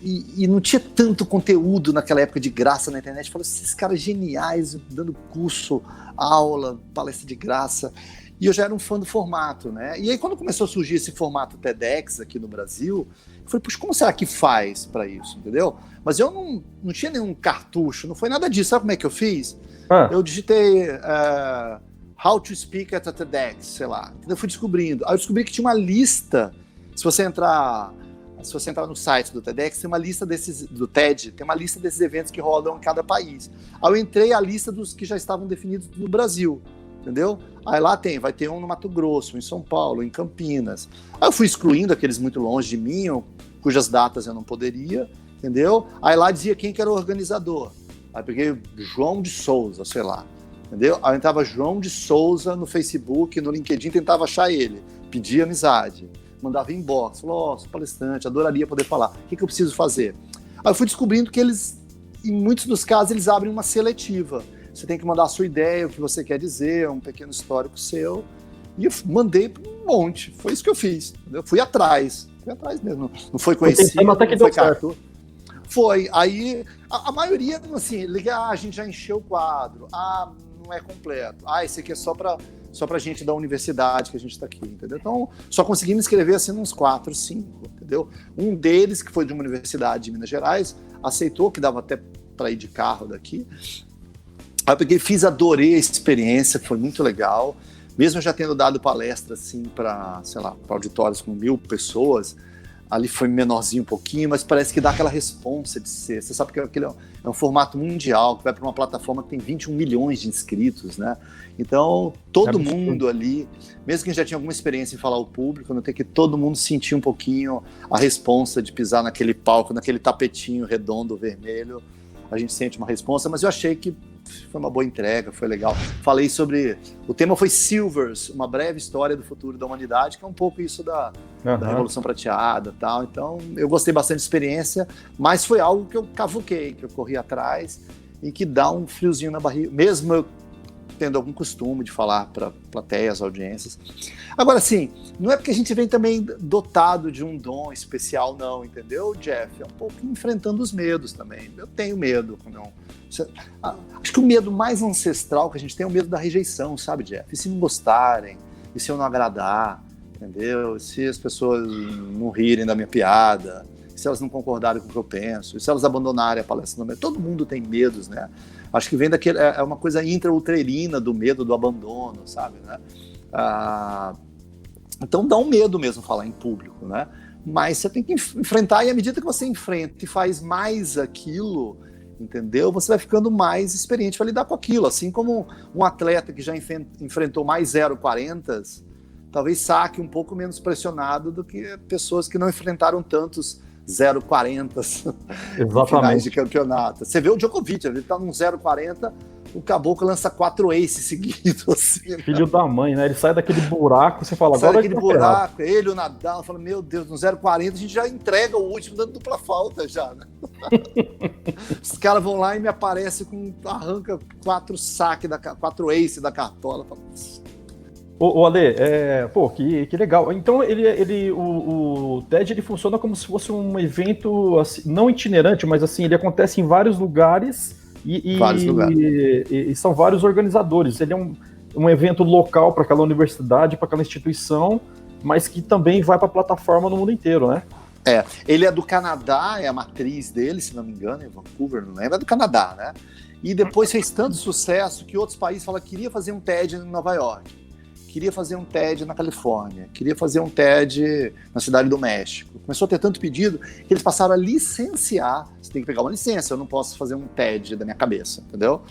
E não tinha tanto conteúdo naquela época de graça na internet. Eu falei, esses caras geniais, dando curso, aula, palestra de graça. E eu já era um fã do formato, né? E aí quando começou a surgir esse formato TEDx aqui no Brasil, eu falei, puxa, como será que faz para isso, entendeu? Mas eu não tinha nenhum cartucho, não foi nada disso. Sabe como é que eu fiz? Eu digitei How to Speak at a TEDx, sei lá. Eu fui descobrindo. Aí eu descobri que tinha uma lista, se você entrar no site do TEDx, tem uma lista do TED, tem uma lista desses eventos que rodam em cada país. Aí eu entrei a lista dos que já estavam definidos no Brasil, entendeu? Aí lá vai ter um no Mato Grosso, em São Paulo, em Campinas. Aí eu fui excluindo aqueles muito longe de mim, cujas datas eu não poderia, entendeu? Aí lá dizia quem que era o organizador. Aí peguei João de Souza, sei lá, entendeu? Aí entrava João de Souza no Facebook, no LinkedIn, tentava achar ele, pedia amizade. Mandava inbox, falou, sou palestrante, adoraria poder falar. O que eu preciso fazer? Aí eu fui descobrindo que eles, em muitos dos casos, eles abrem uma seletiva. Você tem que mandar a sua ideia, o que você quer dizer, um pequeno histórico seu. E eu mandei para um monte. Foi isso que eu fiz. Eu fui atrás mesmo. Não foi conhecido, até que não foi deu certo. Foi. Aí, a maioria, assim, a gente já encheu o quadro. não é completo. Esse aqui é só para gente da universidade que a gente está aqui, entendeu? Então, só consegui me inscrever assim uns 4, 5, entendeu? Um deles, que foi de uma universidade de Minas Gerais, aceitou, que dava até para ir de carro daqui. Aí eu peguei, fiz, adorei a experiência, foi muito legal. Mesmo já tendo dado palestra assim para, sei lá, para auditórios com 1.000 pessoas, ali foi menorzinho um pouquinho, mas parece que dá aquela responsa de ser. Você sabe que aquele é um formato mundial, que vai para uma plataforma que tem 21 milhões de inscritos, né? Então, todo mundo ali, mesmo quem já tinha alguma experiência em falar ao público, não tem que todo mundo sentir um pouquinho a responsa de pisar naquele palco, naquele tapetinho redondo, vermelho. A gente sente uma responsa, mas eu achei que foi uma boa entrega, foi legal. Falei sobre... O tema foi Silvers, uma breve história do futuro da humanidade, que é um pouco isso da Revolução Prateada e tal. Então, eu gostei bastante da experiência, mas foi algo que eu cavuquei, que eu corri atrás e que dá um friozinho na barriga, mesmo eu tendo algum costume de falar para plateias, audiências. Agora, assim, não é porque a gente vem também dotado de um dom especial, não, entendeu, Jeff? É um pouco enfrentando os medos também. Eu tenho medo. Acho que o medo mais ancestral que a gente tem é o medo da rejeição, sabe, Jeff? E se não gostarem? E se eu não agradar? Entendeu? E se as pessoas não rirem da minha piada? E se elas não concordarem com o que eu penso? E se elas abandonarem a palestra? Todo mundo tem medos, né? Acho que vem daquele... É uma coisa intrauterina do medo do abandono, sabe, né? Então dá um medo mesmo falar em público, né? Mas você tem que enfrentar, e à medida que você enfrenta e faz mais aquilo, entendeu? Você vai ficando mais experiente para lidar com aquilo. Assim como um atleta que já enfrentou mais 0,40, talvez saque um pouco menos pressionado do que pessoas que não enfrentaram tantos 0,40 em finais de campeonato. Você vê o Djokovic, ele tá num 0,40, o caboclo lança 4 aces seguidos. Assim, filho da mãe, né? Ele sai daquele buraco, você fala, sai agora daquele buraco, ele, o Nadal, fala, meu Deus, no 0,40 a gente já entrega o último dando dupla falta já, né? Os caras vão lá e me aparecem arranca 4 saques, 4 aces da cartola. Ô Ale, que legal. Então o TED ele funciona como se fosse um evento assim, não itinerante, mas assim, ele acontece em vários lugares e são vários organizadores. Ele é um evento local para aquela universidade, para aquela instituição, mas que também vai para a plataforma no mundo inteiro, né? Ele é do Canadá, é a matriz dele, se não me engano, em Vancouver, não lembro, é do Canadá, né? E depois fez tanto sucesso que outros países falaram que queria fazer um TED em Nova York, queria fazer um TED na Califórnia, queria fazer um TED na Cidade do México. Começou a ter tanto pedido que eles passaram a licenciar. Você tem que pegar uma licença, eu não posso fazer um TED da minha cabeça, entendeu?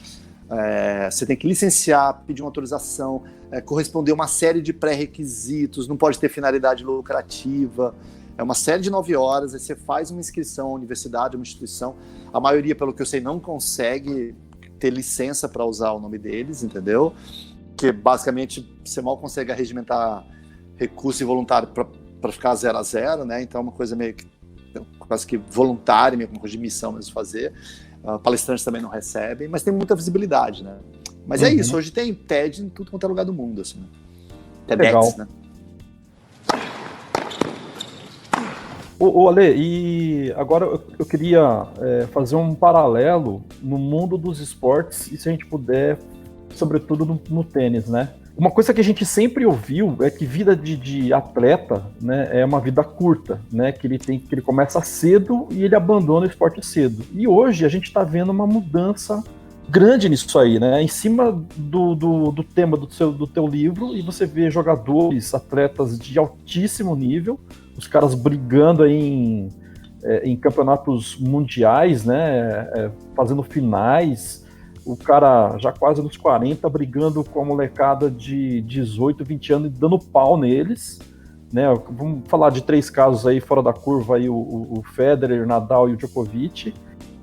Você tem que licenciar, pedir uma autorização, corresponder a uma série de pré-requisitos, não pode ter finalidade lucrativa. É uma série de 9 horas, aí você faz uma inscrição à universidade, uma instituição. A maioria, pelo que eu sei, não consegue ter licença para usar o nome deles, entendeu? Que basicamente você mal consegue arregimentar recurso involuntário para ficar 0 a 0, né? Então é uma coisa meio que quase que voluntária, meio que uma coisa de missão mesmo fazer. Palestrantes também não recebem, mas tem muita visibilidade, né? Mas é isso, hoje tem TED em tudo quanto é lugar do mundo, assim. TEDx, né? Ô Ale, e agora eu queria fazer um paralelo no mundo dos esportes, e se a gente puder, sobretudo no tênis, né? Uma coisa que a gente sempre ouviu é que vida de atleta, né, é uma vida curta, né? Que ele começa cedo e ele abandona o esporte cedo. E hoje a gente está vendo uma mudança grande nisso aí, né? Em cima do tema do teu livro, e você vê jogadores, atletas de altíssimo nível, os caras brigando aí em campeonatos mundiais, né? Fazendo finais. O cara já quase nos 40, brigando com a molecada de 18, 20 anos, dando pau neles, né? Vamos falar de 3 casos aí fora da curva, aí, o Federer, o Nadal e o Djokovic,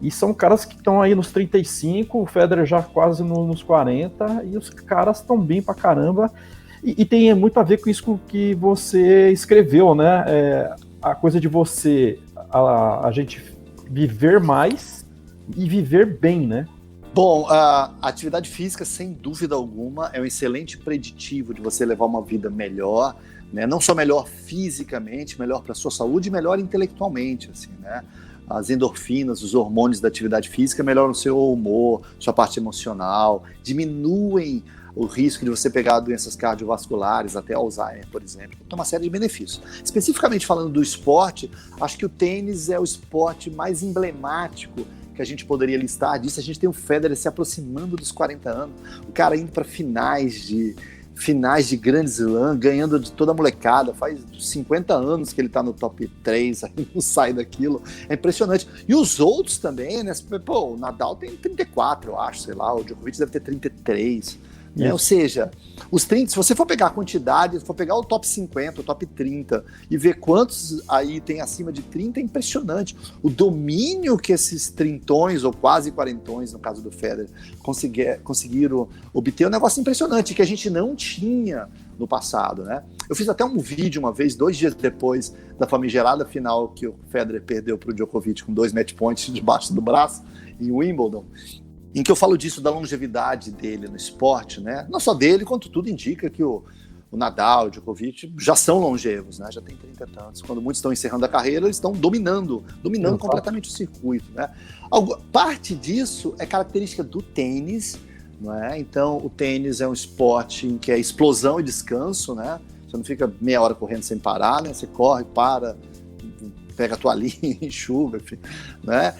e são caras que estão aí nos 35, o Federer já quase nos 40, e os caras estão bem pra caramba, e tem muito a ver com isso que você escreveu, né? A coisa de a gente viver mais e viver bem, né? Bom, a atividade física, sem dúvida alguma, é um excelente preditivo de você levar uma vida melhor, né? Não só melhor fisicamente, melhor para a sua saúde, melhor intelectualmente, assim, né? as endorfinas, os hormônios da atividade física, melhoram o seu humor, sua parte emocional, diminuem o risco de você pegar doenças cardiovasculares, até Alzheimer, por exemplo. Então, uma série de benefícios. Especificamente falando do esporte, acho que o tênis é o esporte mais emblemático que a gente poderia listar disso. A gente tem o Federer se aproximando dos 40 anos, o cara indo para finais de Grand Slam, ganhando de toda a molecada, faz 50 anos que ele tá no top 3, aí não sai daquilo, é impressionante. E os outros também, né? Pô, o Nadal tem 34, eu acho, sei lá, o Djokovic deve ter 33, né? Ou seja, os 30, se você for pegar a quantidade, se for pegar o top 50, o top 30 e ver quantos aí tem acima de 30, é impressionante. O domínio que esses trintões, ou quase quarentões, no caso do Federer, conseguiram obter é um negócio impressionante, que a gente não tinha no passado, né? Eu fiz até um vídeo uma vez, 2 dias depois da famigerada final que o Federer perdeu para o Djokovic com 2 match points debaixo do braço em Wimbledon, em que eu falo disso da longevidade dele no esporte, né? Não só dele, quanto tudo indica que o Nadal, o Djokovic já são longevos, né? Já tem 30 e tantos. Quando muitos estão encerrando a carreira, eles estão dominando completamente o circuito, né? Parte disso é característica do tênis, não é? Então, o tênis é um esporte em que é explosão e descanso, né? Você não fica meia hora correndo sem parar, né? Você corre, para, pega a toalhinha, enxuga, enfim, né?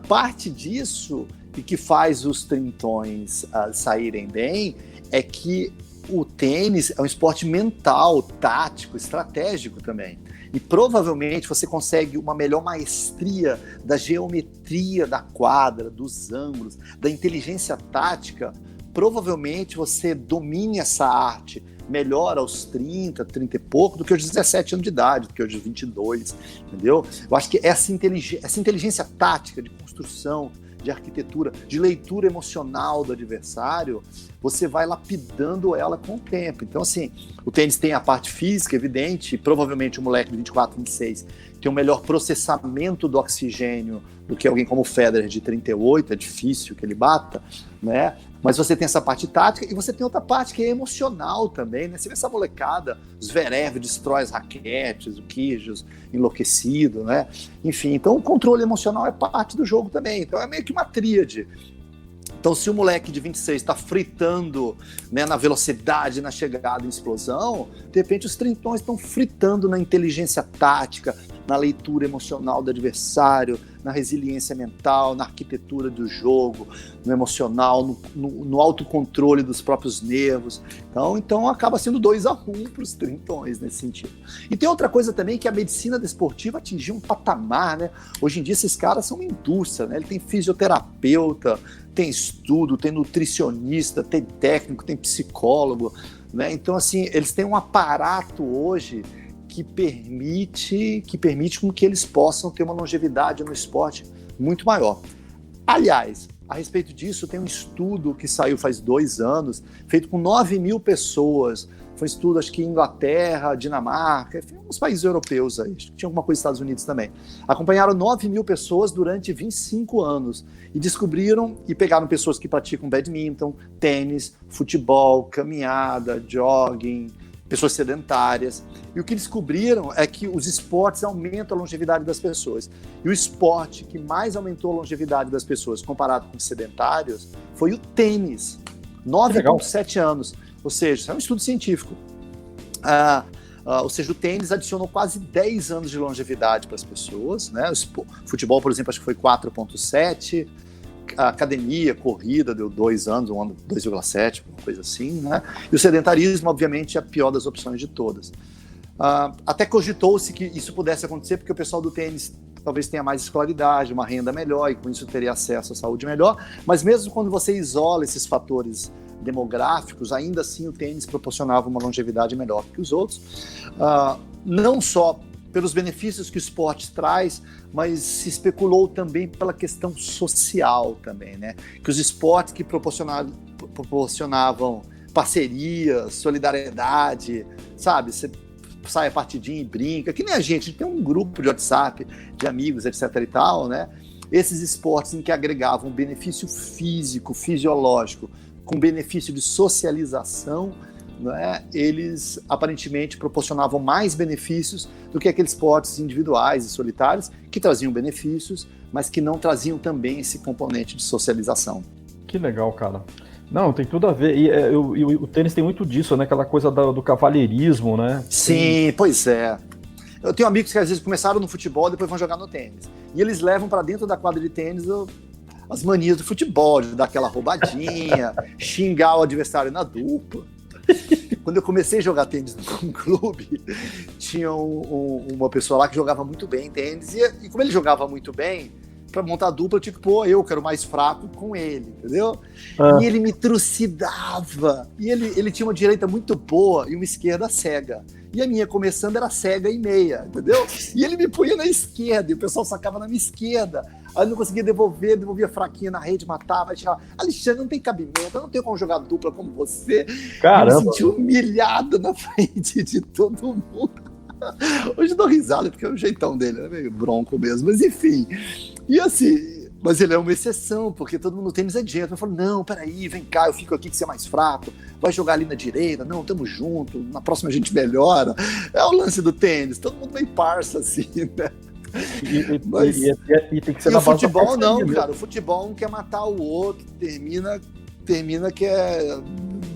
Parte disso, e que faz os trintões saírem bem, é que o tênis é um esporte mental, tático, estratégico também. E provavelmente você consegue uma melhor maestria da geometria da quadra, dos ângulos, da inteligência tática. Provavelmente você domine essa arte melhor aos 30, 30 e pouco do que aos 17 anos de idade, do que aos 22, entendeu? Eu acho que essa inteligência tática de construção, de arquitetura, de leitura emocional do adversário, você vai lapidando ela com o tempo. Então, assim, o tênis tem a parte física, evidente, e provavelmente o moleque de 24, 26 tem um melhor processamento do oxigênio do que alguém como o Federer de 38, é difícil que ele bata, né? Mas você tem essa parte tática e você tem outra parte que é emocional também, né? Você vê essa molecada, os Zverev destrói as raquetes, o Kyrgios enlouquecido, né? Enfim, então o controle emocional é parte do jogo também. Então é meio que uma tríade. Então, se o moleque de 26 está fritando, né, na velocidade, na chegada, em explosão, de repente os trintões estão fritando na inteligência tática, na leitura emocional do adversário, na resiliência mental, na arquitetura do jogo, no emocional, no autocontrole dos próprios nervos. Então acaba sendo 2-1 para os trintões nesse sentido. E tem outra coisa também, que a medicina desportiva atingiu um patamar, né? Hoje em dia esses caras são uma indústria, né? Ele tem fisioterapeuta, tem estudo, tem nutricionista, tem técnico, tem psicólogo, né? Então, assim, eles têm um aparato hoje que permite com que eles possam ter uma longevidade no esporte muito maior. Aliás, a respeito disso, tem um estudo que saiu faz 2 anos, feito com 9.000 pessoas. Foi um estudo, acho que em Inglaterra, Dinamarca, enfim, uns países europeus aí, acho que tinha alguma coisa nos Estados Unidos também. Acompanharam 9.000 pessoas durante 25 anos e descobriram e pegaram pessoas que praticam badminton, tênis, futebol, caminhada, jogging, pessoas sedentárias. E o que descobriram é que os esportes aumentam a longevidade das pessoas. E o esporte que mais aumentou a longevidade das pessoas comparado com os sedentários foi o tênis. 9,7 anos. Ou seja, é um estudo científico. Ou seja, o tênis adicionou quase 10 anos de longevidade para as pessoas, né? O futebol, por exemplo, acho que foi 4,7. A academia, corrida, deu 2 anos, 2,7, uma coisa assim, né? E o sedentarismo, obviamente, é a pior das opções de todas. Até cogitou-se que isso pudesse acontecer porque o pessoal do tênis talvez tenha mais escolaridade, uma renda melhor, e com isso teria acesso à saúde melhor, mas mesmo quando você isola esses fatores demográficos, ainda assim o tênis proporcionava uma longevidade melhor que os outros, não só pelos benefícios que o esporte traz, mas se especulou também pela questão social também, né? Que os esportes que proporcionavam parceria, solidariedade, sabe? Você sai a partidinha e brinca, que nem a gente tem um grupo de WhatsApp de amigos, etc e tal, né? Esses esportes em que agregavam benefício físico, fisiológico, com benefício de socialização, né, eles aparentemente proporcionavam mais benefícios do que aqueles esportes individuais e solitários, que traziam benefícios, mas que não traziam também esse componente de socialização. Que legal, cara. Não, tem tudo a ver. E o tênis tem muito disso, né? Aquela coisa do cavalheirismo, né? Sim, pois é. Eu tenho amigos que às vezes começaram no futebol e depois vão jogar no tênis. E eles levam para dentro da quadra de tênis as manias do futebol, de dar aquela roubadinha, xingar o adversário na dupla. Quando eu comecei a jogar tênis num clube, tinha uma pessoa lá que jogava muito bem tênis, e como ele jogava muito bem, para montar a dupla, eu tinha que pôr eu, que era o mais fraco, com ele, entendeu? E ele me trucidava. E ele tinha uma direita muito boa e uma esquerda cega. E a minha começando era cega e meia, entendeu? E ele me punha na esquerda, e o pessoal sacava na minha esquerda. Aí eu não conseguia devolvia fraquinha na rede, matava, aí falava, Alexandre, não tem cabimento, eu não tenho como jogar dupla como você. Caramba. Eu me senti humilhado na frente de todo mundo. Hoje eu dou risada, porque é o jeitão dele, é meio bronco mesmo, mas enfim. E assim, mas ele é uma exceção, porque todo mundo no tênis é direto. Eu falo, não, peraí, vem cá, eu fico aqui que você é mais fraco, vai jogar ali na direita, não, tamo junto, na próxima a gente melhora. É o lance do tênis, todo mundo meio parça assim, né? E tem que ser na o base futebol da não, mesmo. Cara, o futebol não quer matar o outro, termina que é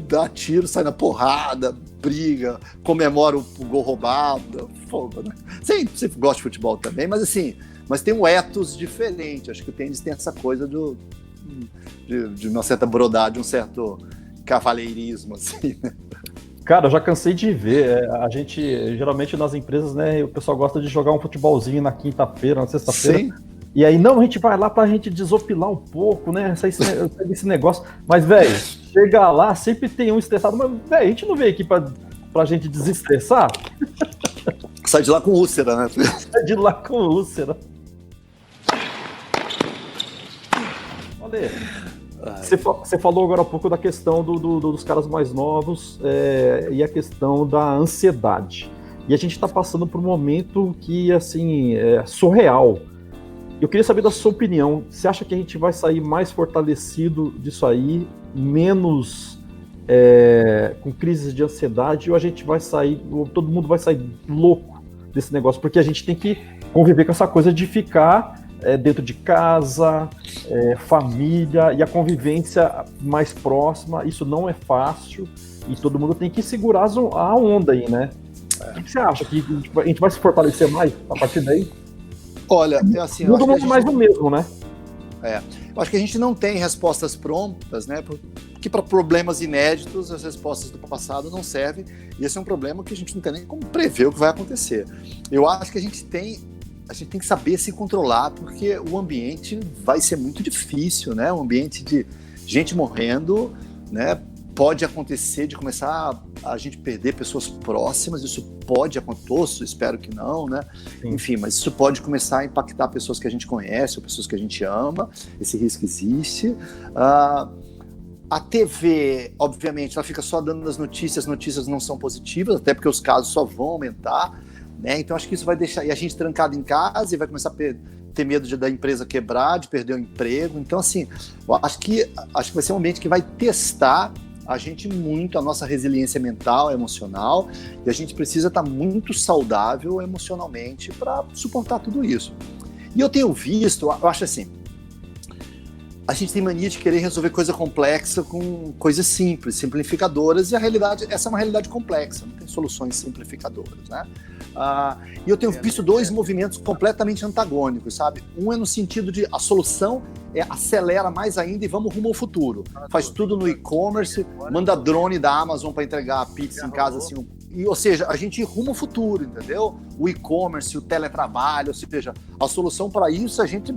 dar tiro, sai na porrada, briga, comemora o gol roubado, fogo, né? Você gosta de futebol também, mas assim, mas tem um ethos diferente. Acho que o tênis tem essa coisa de uma certa brodade, um certo cavalheirismo, assim, né? Cara, eu já cansei de ver. A gente, geralmente nas empresas, né, o pessoal gosta de jogar um futebolzinho na quinta-feira, na sexta-feira. Sim. E aí, não, a gente vai lá pra gente desopilar um pouco, né? Esse negócio. Mas, velho, chegar lá, sempre tem um estressado. Mas, velho, a gente não veio aqui pra gente desestressar? Sai de lá com úlcera, né? Sai de lá com úlcera. Olha, você falou agora há pouco da questão dos caras mais novos e a questão da ansiedade. E a gente está passando por um momento que, assim, é surreal. Eu queria saber da sua opinião. Você acha que a gente vai sair mais fortalecido disso aí, menos com crises de ansiedade, ou a gente vai sair, todo mundo vai sair louco desse negócio? Porque a gente tem que conviver com essa coisa de ficar dentro de casa, família, e a convivência mais próxima. Isso não é fácil, e todo mundo tem que segurar a onda aí, né? O que você acha? Que a gente vai se fortalecer mais a partir daí? Olha, assim... Todo mundo mais do mesmo, né? Eu acho que a gente não tem respostas prontas, né? Porque para problemas inéditos, as respostas do passado não servem, e esse é um problema que a gente não tem nem como prever o que vai acontecer. Eu acho que a gente tem que saber se controlar, porque o ambiente vai ser muito difícil, né? Um ambiente de gente morrendo, né? Pode acontecer de começar a gente perder pessoas próximas, isso pode acontecer, espero que não, né? Sim. Enfim, mas isso pode começar a impactar pessoas que a gente conhece ou pessoas que a gente ama, esse risco existe. A TV, obviamente, ela fica só dando as notícias não são positivas, até porque os casos só vão aumentar, né? Então acho que isso vai deixar a gente trancado em casa e vai começar a ter medo da empresa quebrar, de perder o emprego. Então, assim, eu acho que vai ser um ambiente que vai testar a gente muito, a nossa resiliência mental, emocional, e a gente precisa estar muito saudável emocionalmente para suportar tudo isso. E eu tenho visto, eu acho assim, a gente tem mania de querer resolver coisa complexa com coisas simples, simplificadoras, e a realidade, essa é uma realidade complexa, não tem soluções simplificadoras, né? E eu tenho visto dois movimentos completamente antagônicos, sabe? Um é no sentido de a solução acelera mais ainda e vamos rumo ao futuro. Faz tudo no e-commerce, manda drone da Amazon para entregar a pizza em casa, assim, ou seja, a gente rumo ao futuro, entendeu? O e-commerce, o teletrabalho, ou seja, a solução para isso a gente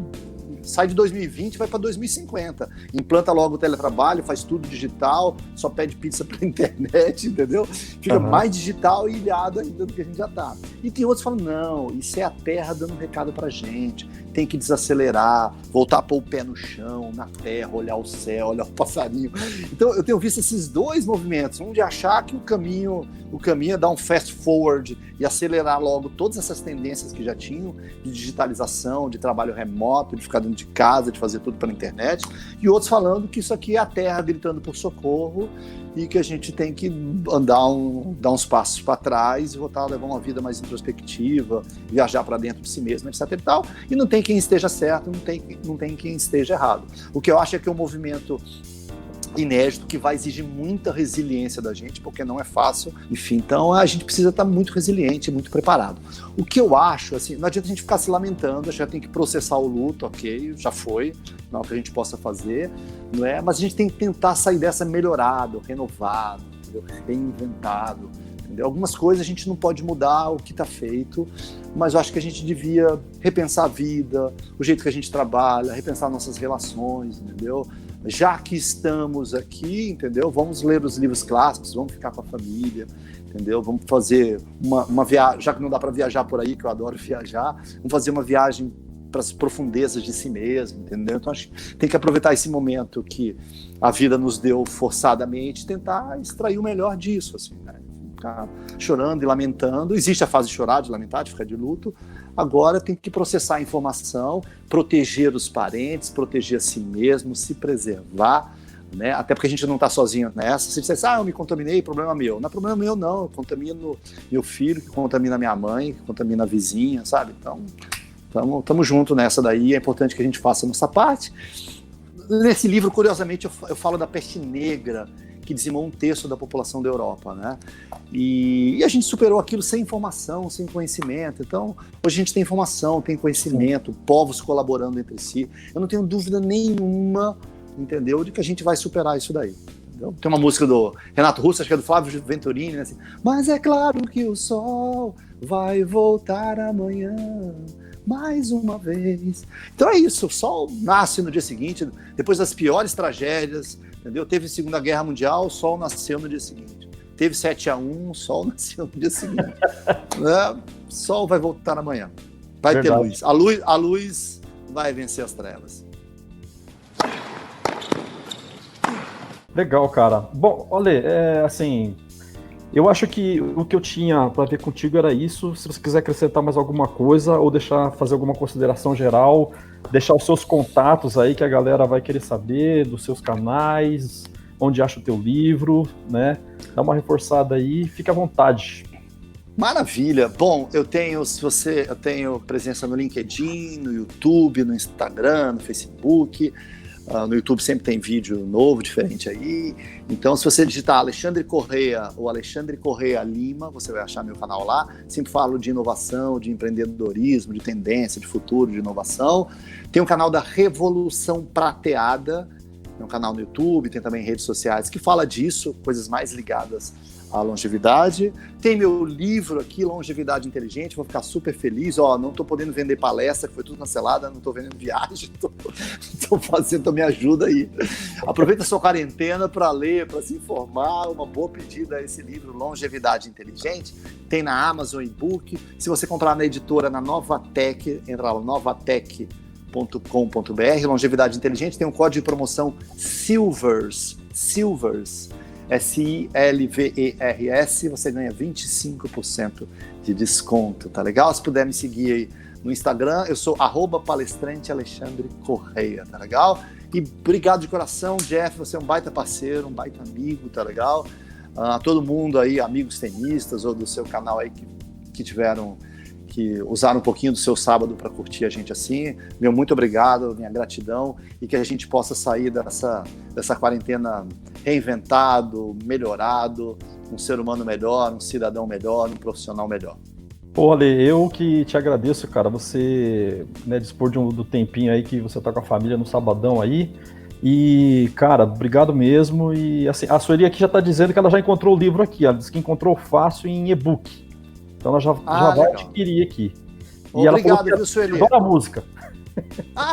sai de 2020 e vai para 2050. Implanta logo o teletrabalho, faz tudo digital, só pede pizza pela internet, entendeu? Fica mais digital e ilhado ainda do que a gente já tá. E tem outros que falam, não, isso é a terra dando um recado pra gente, tem que desacelerar, voltar a pôr o pé no chão, na terra, olhar o céu, olhar o passarinho. Então eu tenho visto esses dois movimentos, um de achar que o caminho é dar um fast forward e acelerar logo todas essas tendências que já tinham, de digitalização, de trabalho remoto, de ficar dentro de casa, de fazer tudo pela internet, e outros falando que isso aqui é a terra gritando por socorro e que a gente tem que dar uns passos para trás e voltar a levar uma vida mais introspectiva, viajar para dentro de si mesmo, etc e tal. E não tem quem esteja certo, não tem quem esteja errado. O que eu acho é que é um movimento inédito que vai exigir muita resiliência da gente, porque não é fácil. Enfim, então a gente precisa estar muito resiliente, muito preparado. O que eu acho, assim, não adianta a gente ficar se lamentando, a gente já tem que processar o luto, ok, já foi, não é o que a gente possa fazer, não é? Mas a gente tem que tentar sair dessa melhorado, renovado, entendeu? Reinventado. Entendeu? Algumas coisas a gente não pode mudar o que está feito, mas eu acho que a gente devia repensar a vida, o jeito que a gente trabalha, repensar nossas relações, entendeu? Já que estamos aqui, entendeu? Vamos ler os livros clássicos, vamos ficar com a família, entendeu? Vamos fazer uma viagem, já que não dá para viajar por aí, que eu adoro viajar, vamos fazer uma viagem para as profundezas de si mesmo, entendeu? Então acho que tem que aproveitar esse momento que a vida nos deu forçadamente, tentar extrair o melhor disso, assim, né? Ficar chorando e lamentando. Existe a fase de chorar, de lamentar, de ficar de luto. Agora tem que processar a informação, proteger os parentes, proteger a si mesmo, se preservar, né? Até porque a gente não está sozinho nessa. Se você diz, eu me contaminei, problema meu. Não é problema meu, não. Eu contamino meu filho, que contamina minha mãe, que contamina a vizinha, sabe? Então, estamos juntos nessa daí. É importante que a gente faça a nossa parte. Nesse livro, curiosamente, eu falo da peste negra, que dizimou 1/3 da população da Europa, né? E a gente superou aquilo sem informação, sem conhecimento. Então, hoje a gente tem informação, tem conhecimento, povos colaborando entre si. Eu não tenho dúvida nenhuma, entendeu, de que a gente vai superar isso daí. Entendeu? Tem uma música do Renato Russo, acho que é do Flávio Venturini, né? Assim, mas é claro que o sol vai voltar amanhã, mais uma vez. Então é isso, o sol nasce no dia seguinte, depois das piores tragédias, entendeu? Teve Segunda Guerra Mundial, o sol nasceu no dia seguinte. Teve 7-1, o sol nasceu no dia seguinte. O sol vai voltar amanhã. Vai ter luz. A luz vai vencer as trevas. Legal, cara. Bom, olha, assim, eu acho que o que eu tinha para ver contigo era isso. Se você quiser acrescentar mais alguma coisa ou fazer alguma consideração geral, deixar os seus contatos aí que a galera vai querer saber, dos seus canais, onde acha o teu livro, né? Dá uma reforçada aí, fica à vontade. Maravilha. Bom, eu tenho presença no LinkedIn, no YouTube, no Instagram, no Facebook. No YouTube sempre tem vídeo novo, diferente aí. Então, se você digitar Alexandre Correia ou Alexandre Correia Lima, você vai achar meu canal lá. Sempre falo de inovação, de empreendedorismo, de tendência, de futuro, de inovação. Tem o canal da Revolução Prateada, é um canal no YouTube, tem também redes sociais que fala disso, coisas mais ligadas à longevidade. Tem meu livro aqui, Longevidade Inteligente, vou ficar super feliz. Não estou podendo vender palestra, que foi tudo cancelada, não estou vendendo viagem, estou fazendo, então me ajuda aí. Aproveita a sua quarentena para ler, para se informar. Uma boa pedida é esse livro, Longevidade Inteligente. Tem na Amazon e-book. Se você comprar na editora, na Novatec, entra lá, novatec.com.br, Longevidade Inteligente, tem um código de promoção SILVERS, SILVERS, você ganha 25% de desconto, tá legal? Se puder me seguir aí no Instagram, eu sou @palestrante Alexandre Correia, tá legal? E obrigado de coração, Jeff, você é um baita parceiro, um baita amigo, tá legal? A todo mundo aí, amigos tenistas ou do seu canal aí que usaram um pouquinho do seu sábado para curtir a gente assim. Meu muito obrigado, minha gratidão, e que a gente possa sair dessa quarentena reinventado, melhorado, um ser humano melhor, um cidadão melhor, um profissional melhor. Pô, Ale, eu que te agradeço, cara, você, né, dispor do tempinho aí que você tá com a família no sabadão aí, e, cara, obrigado mesmo, e assim, a Sueli aqui já tá dizendo que ela já encontrou o livro aqui, ela disse que encontrou fácil em e-book. Então ela já vai adquirir aqui. E obrigado, viu, Sueli? Adora a música.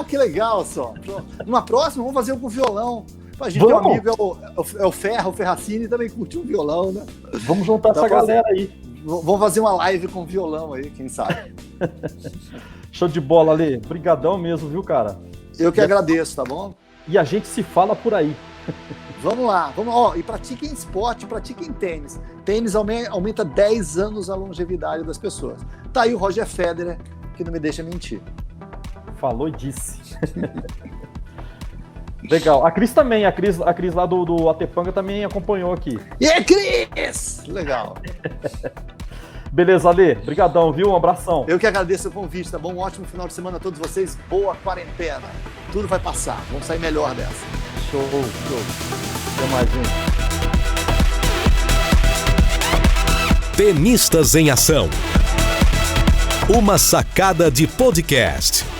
Que legal, só. Numa próxima, vamos fazer um com violão. A gente tem um amigo, é o Ferracini, também curtiu um violão, né? Vamos juntar essa galera aí. Vamos fazer uma live com violão aí, quem sabe. Show de bola, Ale. Brigadão mesmo, viu, cara? Eu que agradeço, tá bom? E a gente se fala por aí. Vamos lá, e pratiquem esporte, pratiquem tênis. Tênis aumenta 10 anos a longevidade das pessoas. Tá aí o Roger Federer, que não me deixa mentir. Falou e disse. Legal. A Cris também, a Cris lá do Atepanga também acompanhou aqui. E aí, Cris? Legal. Beleza, Ale. Obrigadão, viu? Um abração. Eu que agradeço o convite, tá bom? Um ótimo final de semana a todos vocês. Boa quarentena. Tudo vai passar. Vamos sair melhor dessa. Show. Até mais, gente. Tenistas em Ação. Uma sacada de podcast.